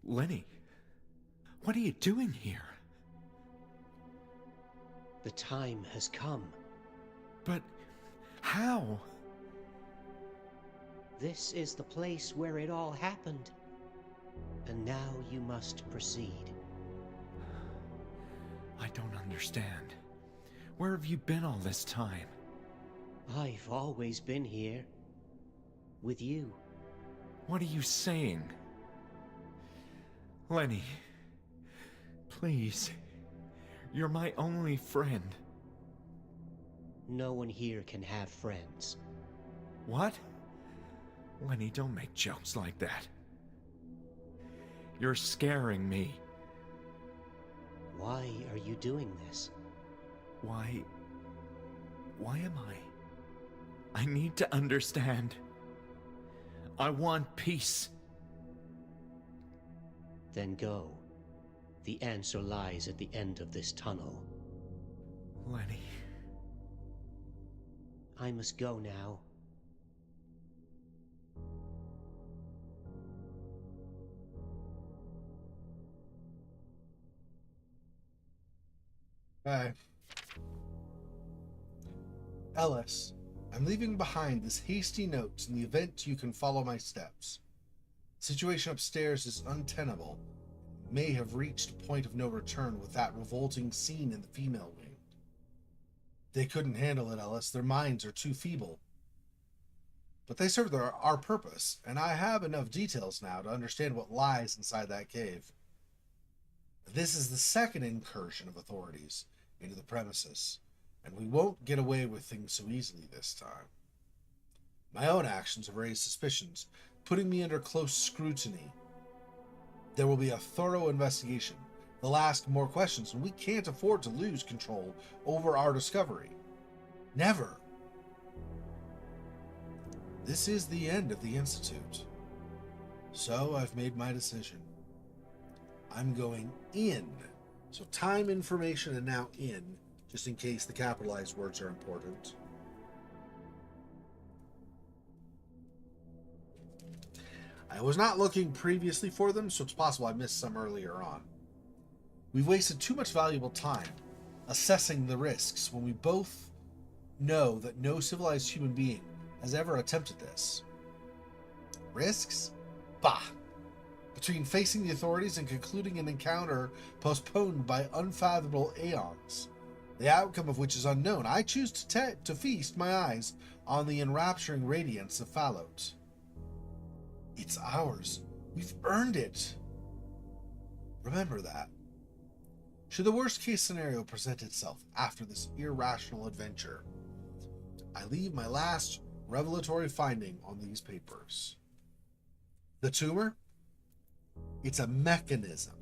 Lenny, what are you doing here? The time has come. But how? This is the place where it all happened. And now you must proceed. I don't understand. Where have you been all this time? I've always been here. with you. What are you saying? Lenny, please. You're my only friend. No one here can have friends. What? Lenny, don't make jokes like that. You're scaring me. Why are you doing this? Why am I? I need to understand. I want peace. Then go. The answer lies at the end of this tunnel. Lenny. I must go now. Hey. Ellis, I'm leaving behind this hasty note in the event you can follow my steps. The situation upstairs is untenable. May have reached a point of no return with that revolting scene in the female wing. They couldn't handle it, Ellis. Their minds are too feeble. But they serve our purpose, and I have enough details now to understand what lies inside that cave. This is the second incursion of authorities into the premises, and we won't get away with things so easily this time. My own actions have raised suspicions, putting me under close scrutiny. There will be a thorough investigation. They'll ask more questions, and we can't afford to lose control over our discovery. Never. This is the end of the Institute. So I've made my decision. I'm going in. So time, information, and now in, just in case the capitalized words are important. I was not looking previously for them, so it's possible I missed some earlier on. We've wasted too much valuable time assessing the risks when we both know that no civilized human being has ever attempted this. Risks? Bah! Between facing the authorities and concluding an encounter postponed by unfathomable aeons, the outcome of which is unknown, I choose to feast my eyes on the enrapturing radiance of Fallout. It's ours. We've earned it. Remember that. Should the worst case scenario present itself after this irrational adventure, I leave my last revelatory finding on these papers. The tumor? It's a mechanism.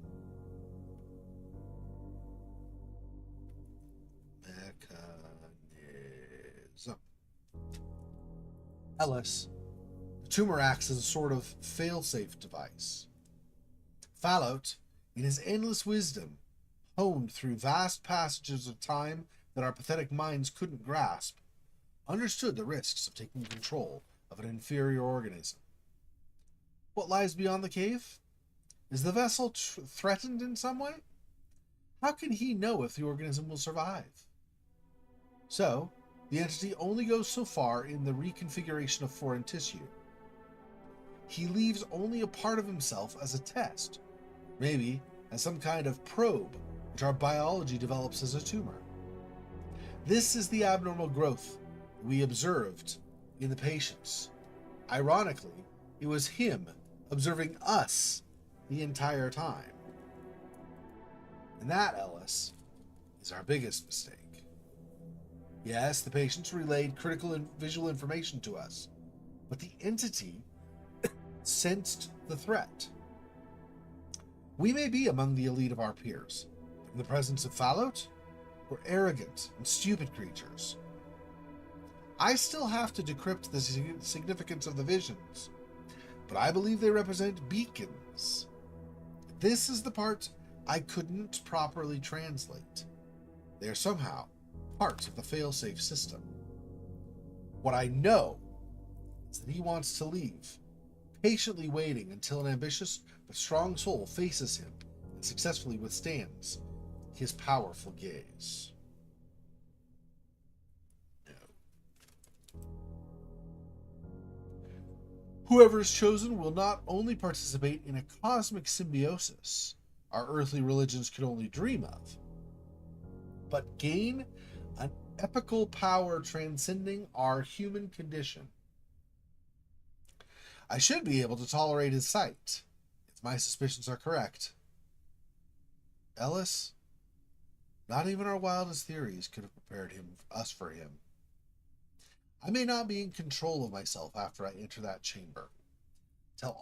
Ellis, the tumor acts as a sort of fail-safe device. Fallout, in his endless wisdom, honed through vast passages of time that our pathetic minds couldn't grasp, understood the risks of taking control of an inferior organism. What lies beyond the cave? Is the vessel threatened in some way? How can he know if the organism will survive? So, the entity only goes so far in the reconfiguration of foreign tissue. He leaves only a part of himself as a test, maybe as some kind of probe which our biology develops as a tumor. This is the abnormal growth we observed in the patients. Ironically, it was him observing us the entire time. And that, Ellis, is our biggest mistake. Yes, the patients relayed critical and visual information to us, but the entity sensed the threat. We may be among the elite of our peers, but in the presence of Fallout, we're arrogant and stupid creatures. I still have to decrypt the significance of the visions, but I believe they represent beacons. This is the part I couldn't properly translate. They are somehow part of the failsafe system. What I know is that he wants to leave, patiently waiting until an ambitious but strong soul faces him and successfully withstands his powerful gaze. Whoever is chosen will not only participate in a cosmic symbiosis our earthly religions could only dream of, but gain an epical power transcending our human condition. I should be able to tolerate his sight, if my suspicions are correct. Ellis? Not even our wildest theories could have prepared us for him. I may not be in control of myself after I enter that chamber. Take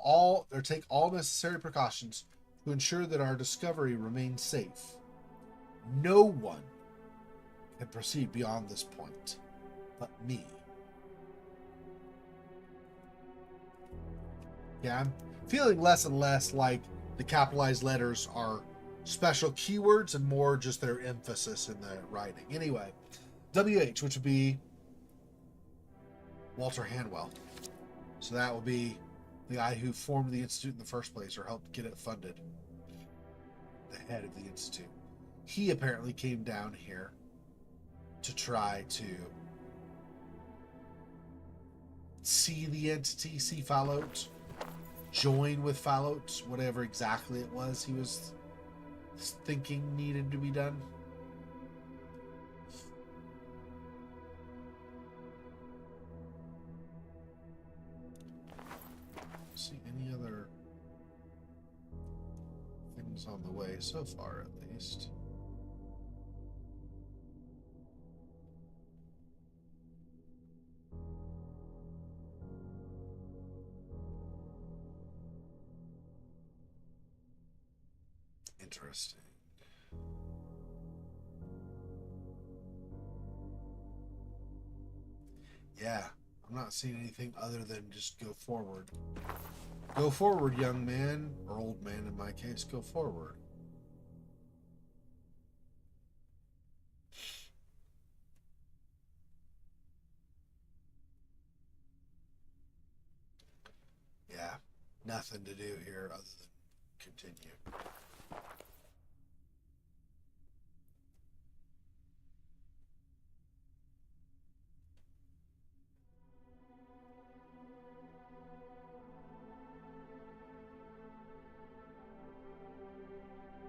all necessary precautions to ensure that our discovery remains safe. No one can proceed beyond this point, but me. Yeah, I'm feeling less and less like the capitalized letters are special keywords and more just their emphasis in the writing. Anyway, WH, which would be Walter Hanwell. So that will be the guy who formed the Institute in the first place or helped get it funded. The head of the Institute. He apparently came down here to try to see the entity, see Fallout, join with Fallout, whatever exactly it was he was thinking needed to be done. See any other things on the way so far, at least. Interesting. Yeah, I'm not seeing anything other than just go forward. Go forward, young man, or old man in my case, go forward. Yeah, nothing to do here other than continue.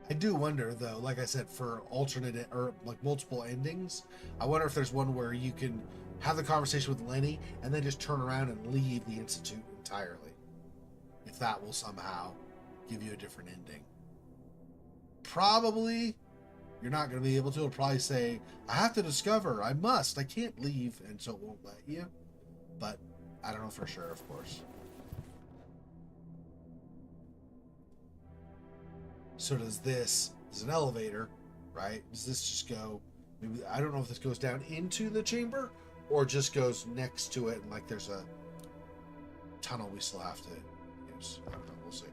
I do wonder, though, like I said, for alternate or like multiple endings, I wonder if there's one where you can have the conversation with Lenny and then just turn around and leave the Institute entirely. If that will somehow give you a different ending. Probably you're not going to be able to. It'll probably say, I have to discover, I must, I can't leave, and so it won't let you. But I don't know for sure, of course. So does this is an elevator, right? Does this just go, maybe, I don't know if this goes down into the chamber or just goes next to it and like there's a tunnel we still have to use. I don't know, we'll see.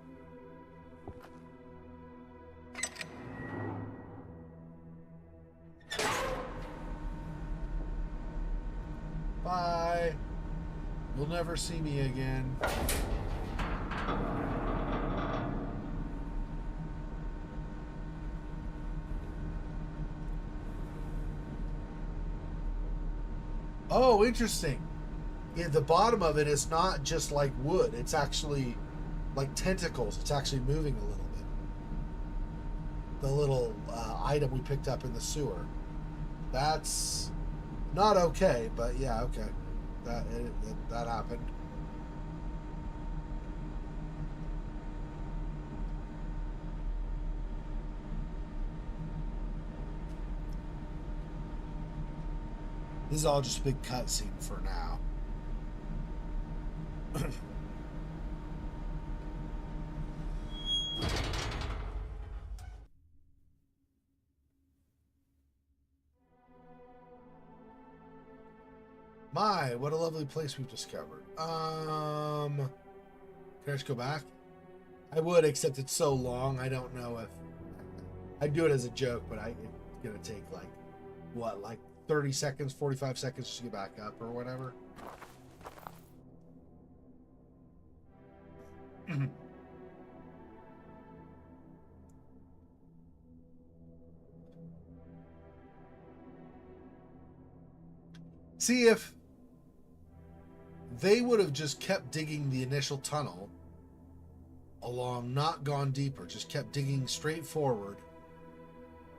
Bye. You'll never see me again. Oh, interesting. Yeah, the bottom of it is not just like wood. It's actually like tentacles. It's actually moving a little bit. The little item we picked up in the sewer. That's not okay, but yeah, okay. That happened. This is all just a big cutscene for now. My, what a lovely place we've discovered. Can I just go back? I would, except it's so long. I don't know if I'd do it as a joke, but it's gonna take like what, like 30 seconds, 45 seconds just to get back up or whatever. See, if they would have just kept digging the initial tunnel along, not gone deeper, just kept digging straight forward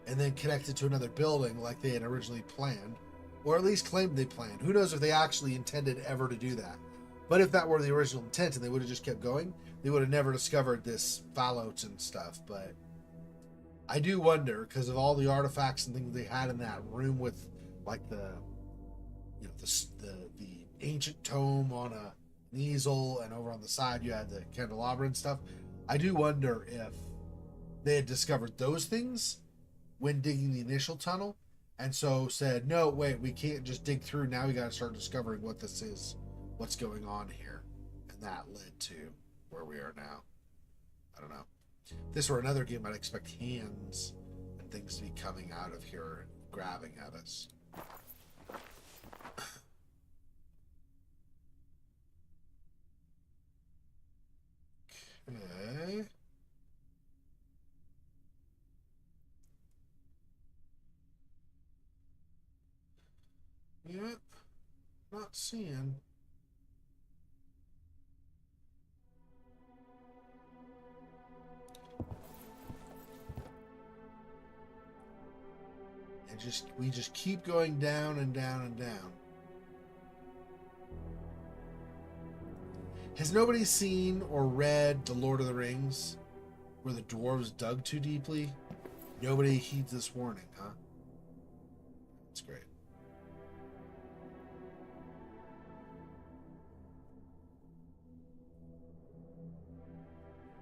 and then connected to another building like they had originally planned, or at least claimed they planned. Who knows if they actually intended ever to do that. But if that were the original intent and they would have just kept going, they would have never discovered this fallout and stuff. But I do wonder, because of all the artifacts and things they had in that room with, like, the ancient tome on an easel, and over on the side you had the candelabra and stuff. I do wonder if they had discovered those things when digging the initial tunnel, and so said, no, wait, we can't just dig through. Now we got to start discovering what this is, what's going on here. And that led to where we are now. I don't know. If this were another game, I'd expect hands and things to be coming out of here and grabbing at us. Okay. Yep. Not seeing. And we just keep going down and down and down. Has nobody seen or read The Lord of the Rings, where the dwarves dug too deeply? Nobody heeds this warning, huh? That's great.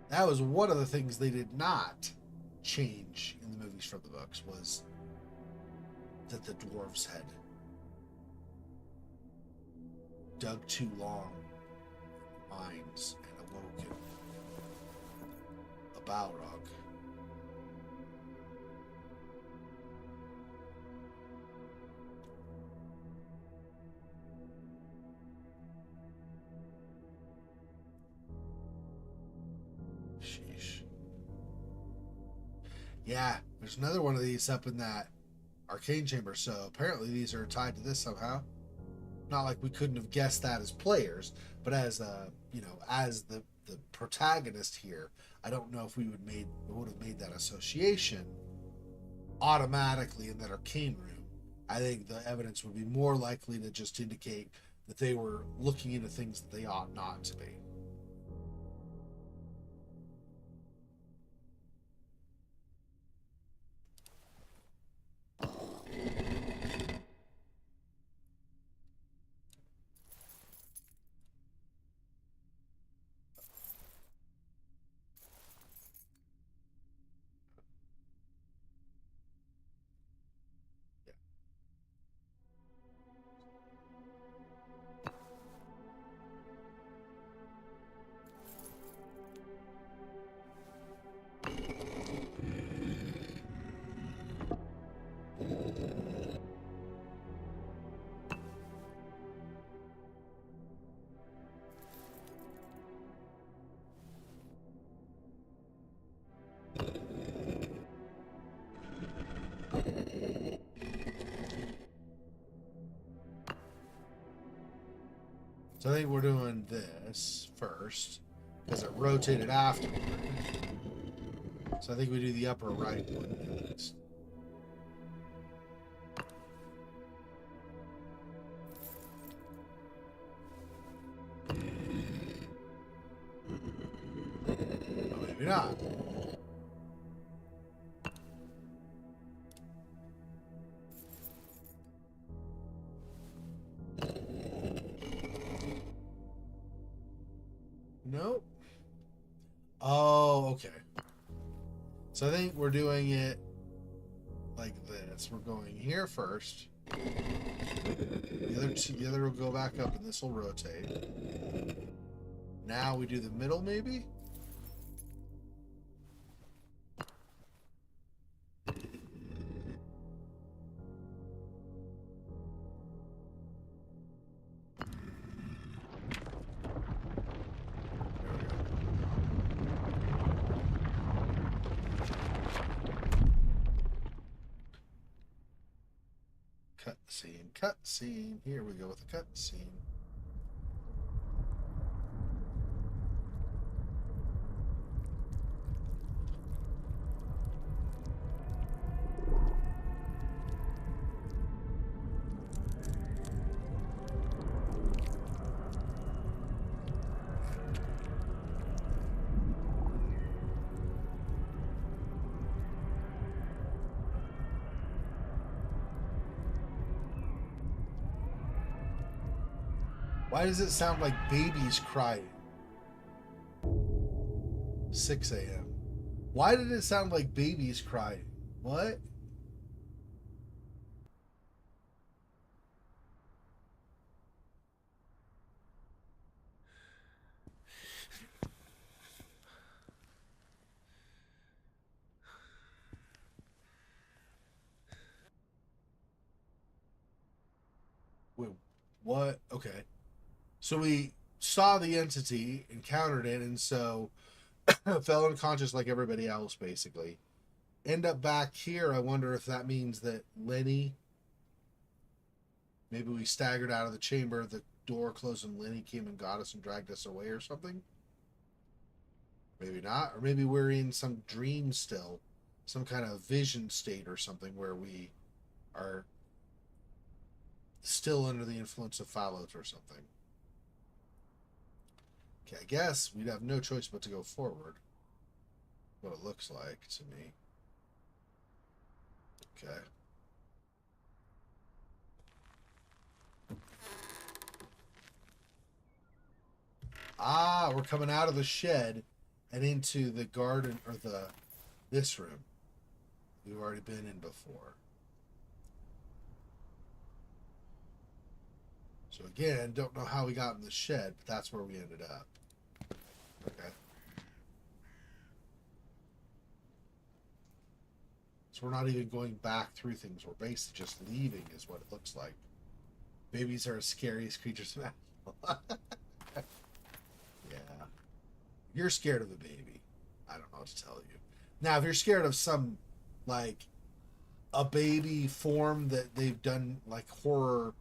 That was one of the things they did not change in the movies from the books, was that the dwarves had dug too long mines and awoken a Balrog. Sheesh. Yeah, there's another one of these up in that arcane chamber, so apparently these are tied to this somehow. Not like we couldn't have guessed that as players, but as as the protagonist here, I don't know if we would have made that association automatically in that arcane room. I think the evidence would be more likely to just indicate that they were looking into things that they ought not to be. So I think we're doing this first, because it rotated afterward. So I think we do the upper right one next. Oh, maybe not. Nope. Oh, okay. So I think we're doing it like this. We're going here first. The other will go back up, and this will rotate. Now we do the middle, maybe? Cutscene. Here we go with the cutscene. Why does it sound like babies crying? 6 a.m. Why did it sound like babies crying? What? Wait, what? Okay. So we saw the entity, encountered it, and so fell unconscious like everybody else, basically. End up back here. I wonder if that means that Lenny, maybe we staggered out of the chamber, the door closed, and Lenny came and got us and dragged us away or something. Maybe not. Or maybe we're in some dream still, some kind of vision state or something where we are still under the influence of Fallout or something. Okay, I guess we'd have no choice but to go forward. What it looks like to me. Okay. Ah, we're coming out of the shed and into the garden, or this room we've already been in before. So again, don't know how we got in the shed, but that's where we ended up. Okay. So we're not even going back through things. We're basically just leaving is what it looks like. Babies are the scariest creatures imaginable. Yeah. You're scared of a baby. I don't know what to tell you. Now, if you're scared of some, like, a baby form that they've done, like, horror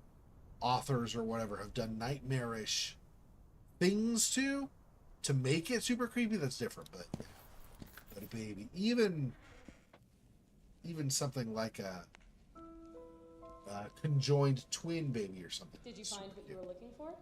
authors or whatever have done nightmarish things to make it super creepy, that's different. But a baby, even something like a conjoined twin baby or something. Did you find what you were looking for?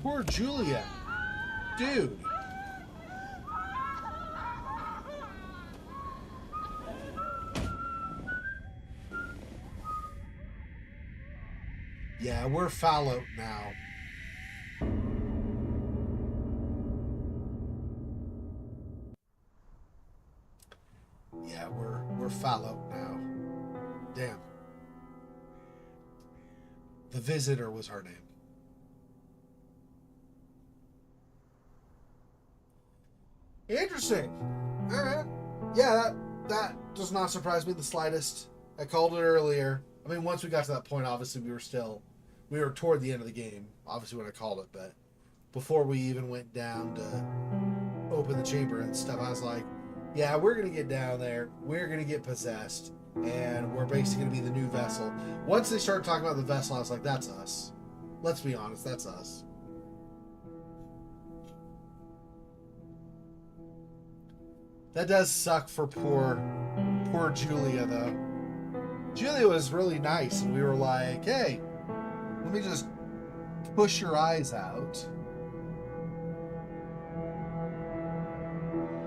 Poor Julia. Dude. Yeah, we're Fallout now. Yeah, we're Fallout now. Damn. The Visitor was her name. Interesting. Alright. Yeah, that does not surprise me the slightest. I called it earlier. I mean, once we got to that point, obviously we were toward the end of the game, obviously when I called it, but before we even went down to open the chamber and stuff, I was like, yeah, we're going to get down there, we're going to get possessed, and we're basically going to be the new vessel. Once they started talking about the vessel, I was like, that's us. Let's be honest, that's us. That does suck for poor Julia, though. Julia was really nice, and we were like, hey, let me just push your eyes out.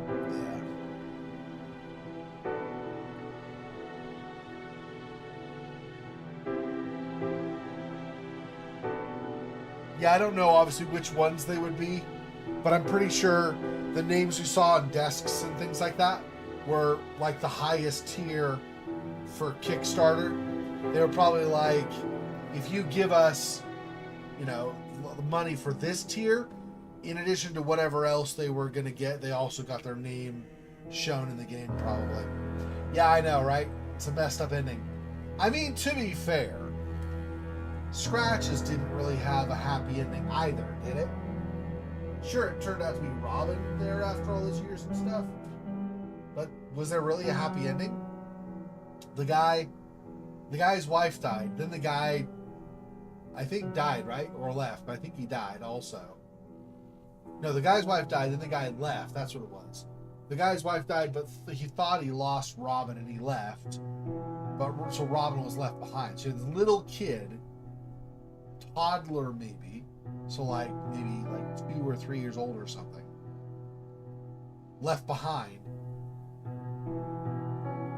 Yeah. Yeah, I don't know, obviously, which ones they would be, but I'm pretty sure the names we saw on desks and things like that were like the highest tier for Kickstarter. They were probably like, if you give us, money for this tier, in addition to whatever else they were going to get, they also got their name shown in the game, probably. Yeah, I know, right? It's a messed up ending. I mean, to be fair, Scratches didn't really have a happy ending either, did it? Sure, it turned out to be Robin there after all those years and stuff. But was there really a happy ending? The guy's wife died. Then the guy, I think, died, right? Or left. But I think he died also. No, the guy's wife died, then the guy left. That's what it was. The guy's wife died, but he thought he lost Robin and he left. But so Robin was left behind. So this little kid, toddler maybe, so like maybe like 2 or 3 years old or something, left behind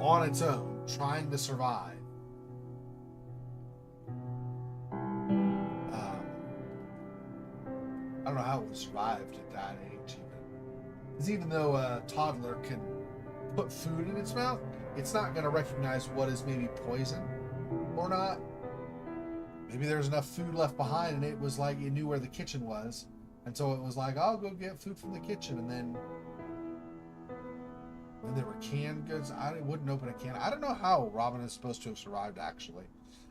on its own, trying to survive. I don't know how it was survived at that age, because even though a toddler can put food in its mouth, it's not going to recognize what is maybe poison or not. Maybe there's enough food left behind, and it was like it knew where the kitchen was, and so it was like, I'll go get food from the kitchen, and then there were canned goods. I wouldn't open a can. I don't know how Robin is supposed to have survived, actually.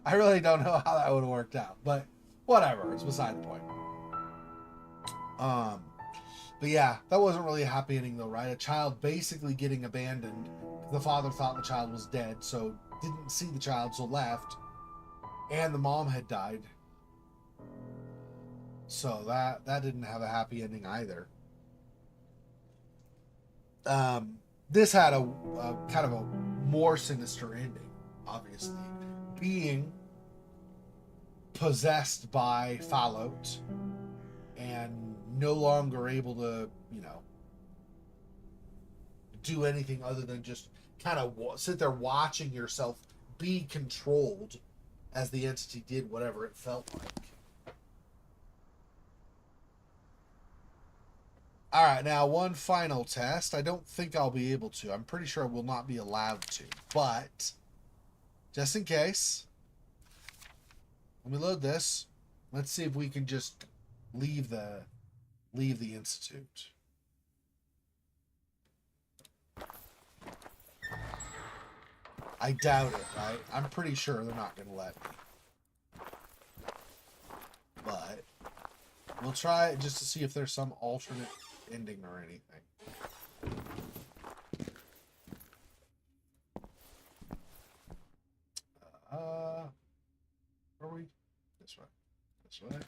I really don't know how that would have worked out, but whatever, it's beside the point. But yeah, that wasn't really a happy ending though, right? A child basically getting abandoned. The father thought the child was dead, so didn't see the child, so left. And the mom had died. So that didn't have a happy ending either. This had a kind of a more sinister ending, obviously. Being possessed by Fallout and no longer able to, do anything other than just kind of sit there watching yourself be controlled as the entity did whatever it felt like. All right, now one final test. I don't think I'll be able to. I'm pretty sure I will not be allowed to, but just in case, let me load this. Let's see if we can just leave the institute. I doubt it, right? I'm pretty sure they're not going to let me. But we'll try it just to see if there's some alternate ending or anything. Where are we? This way. This way.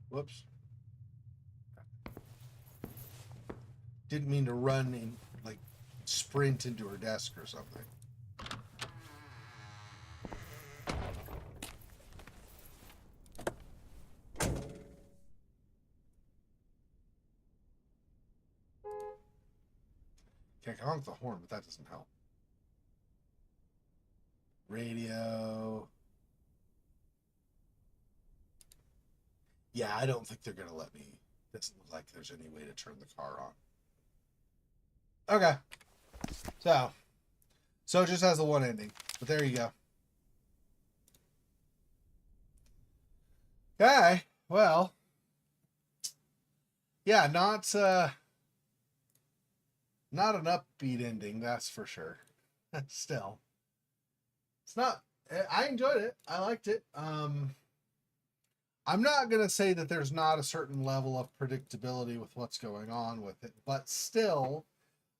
Whoops. Didn't mean to run and sprint into her desk or something. Okay, I can honk the horn, but that doesn't help. Radio. Yeah, I don't think they're going to let me. Doesn't look like there's any way to turn the car on. Okay. So it just has the one ending. But there you go. Okay. Well. Yeah, not an upbeat ending, that's for sure. Still. It's not. I enjoyed it. I liked it. I'm not going to say that there's not a certain level of predictability with what's going on with it, but still,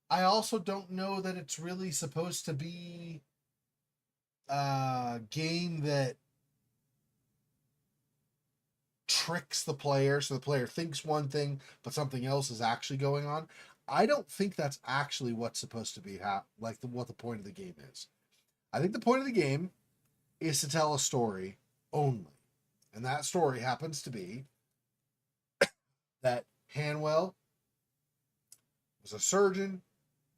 I also don't know that it's really supposed to be a game that tricks the player so the player thinks one thing, but something else is actually going on. I don't think that's actually what's supposed to be what the point of the game is. I think the point of the game is to tell a story only. And that story happens to be that Hanwell was a surgeon,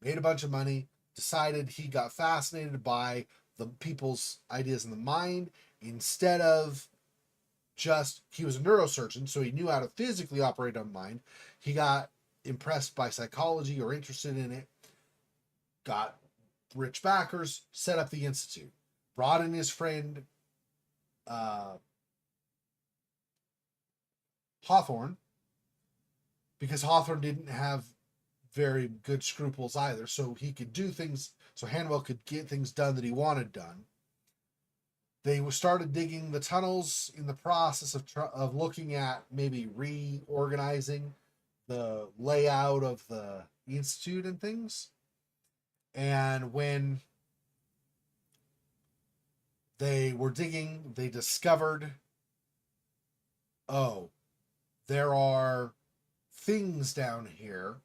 made a bunch of money, decided he got fascinated by the people's ideas in the mind instead of he was a neurosurgeon, so he knew how to physically operate on mind. He got impressed by psychology or interested in it, got rich backers, set up the institute, brought in his friend Hawthorne, because Hawthorne didn't have very good scruples either, so he could do things, so Hanwell could get things done that he wanted done. They started digging the tunnels in the process of looking at maybe reorganizing the layout of the institute and things. And when they were digging, they discovered, oh, there are things down here.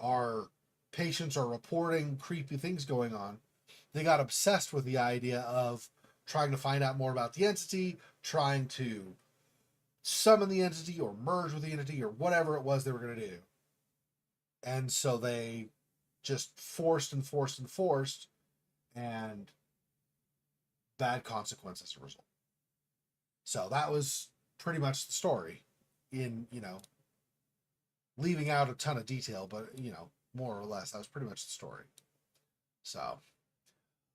Our patients are reporting creepy things going on. They got obsessed with the idea of trying to find out more about the entity, trying to summon the entity or merge with the entity or whatever it was they were going to do. And so they just forced, and bad consequences as a result. So that was pretty much the story, in, leaving out a ton of detail, but, more or less, that was pretty much the story. So,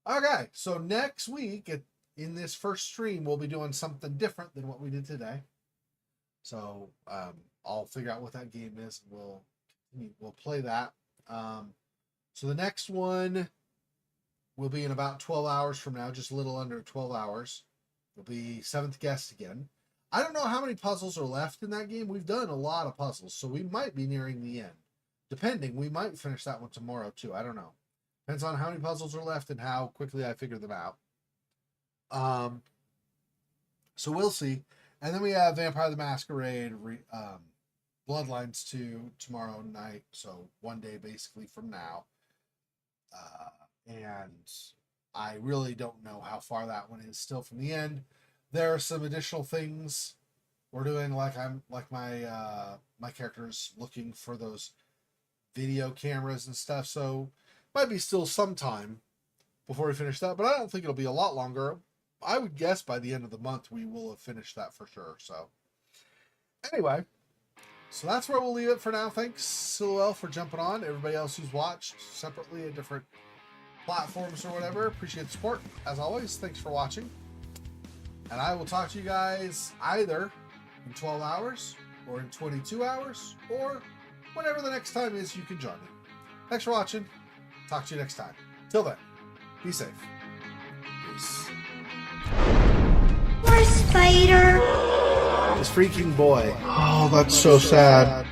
okay, so next week, in this first stream, we'll be doing something different than what we did today. So, I'll figure out what that game is, and we'll play that. So the next one will be in about 12 hours from now, just a little under 12 hours. It'll be Seventh Guest again. I don't know how many puzzles are left in that game. We've done a lot of puzzles, so we might be nearing the end. Depending, we might finish that one tomorrow too. I don't know. Depends on how many puzzles are left and how quickly I figure them out. So we'll see. And then we have Vampire the Masquerade Bloodlines 2 tomorrow night. So one day basically from now. And I really don't know how far that one is still from the end. There are some additional things we're doing, like my character's looking for those video cameras and stuff, so might be still some time before we finish that, but I don't think it'll be a lot longer. I would guess by the end of the month we will have finished that for sure. So anyway, so that's where we'll leave it for now. Thanks, Silwell, for jumping on. Everybody else who's watched separately at different platforms or whatever, appreciate the support. As always, thanks for watching. And I will talk to you guys either in 12 hours or in 22 hours or whenever the next time is you can join me. Thanks for watching. Talk to you next time. Till then, be safe. Peace. Poor spider. This freaking boy. Oh, that's so sad.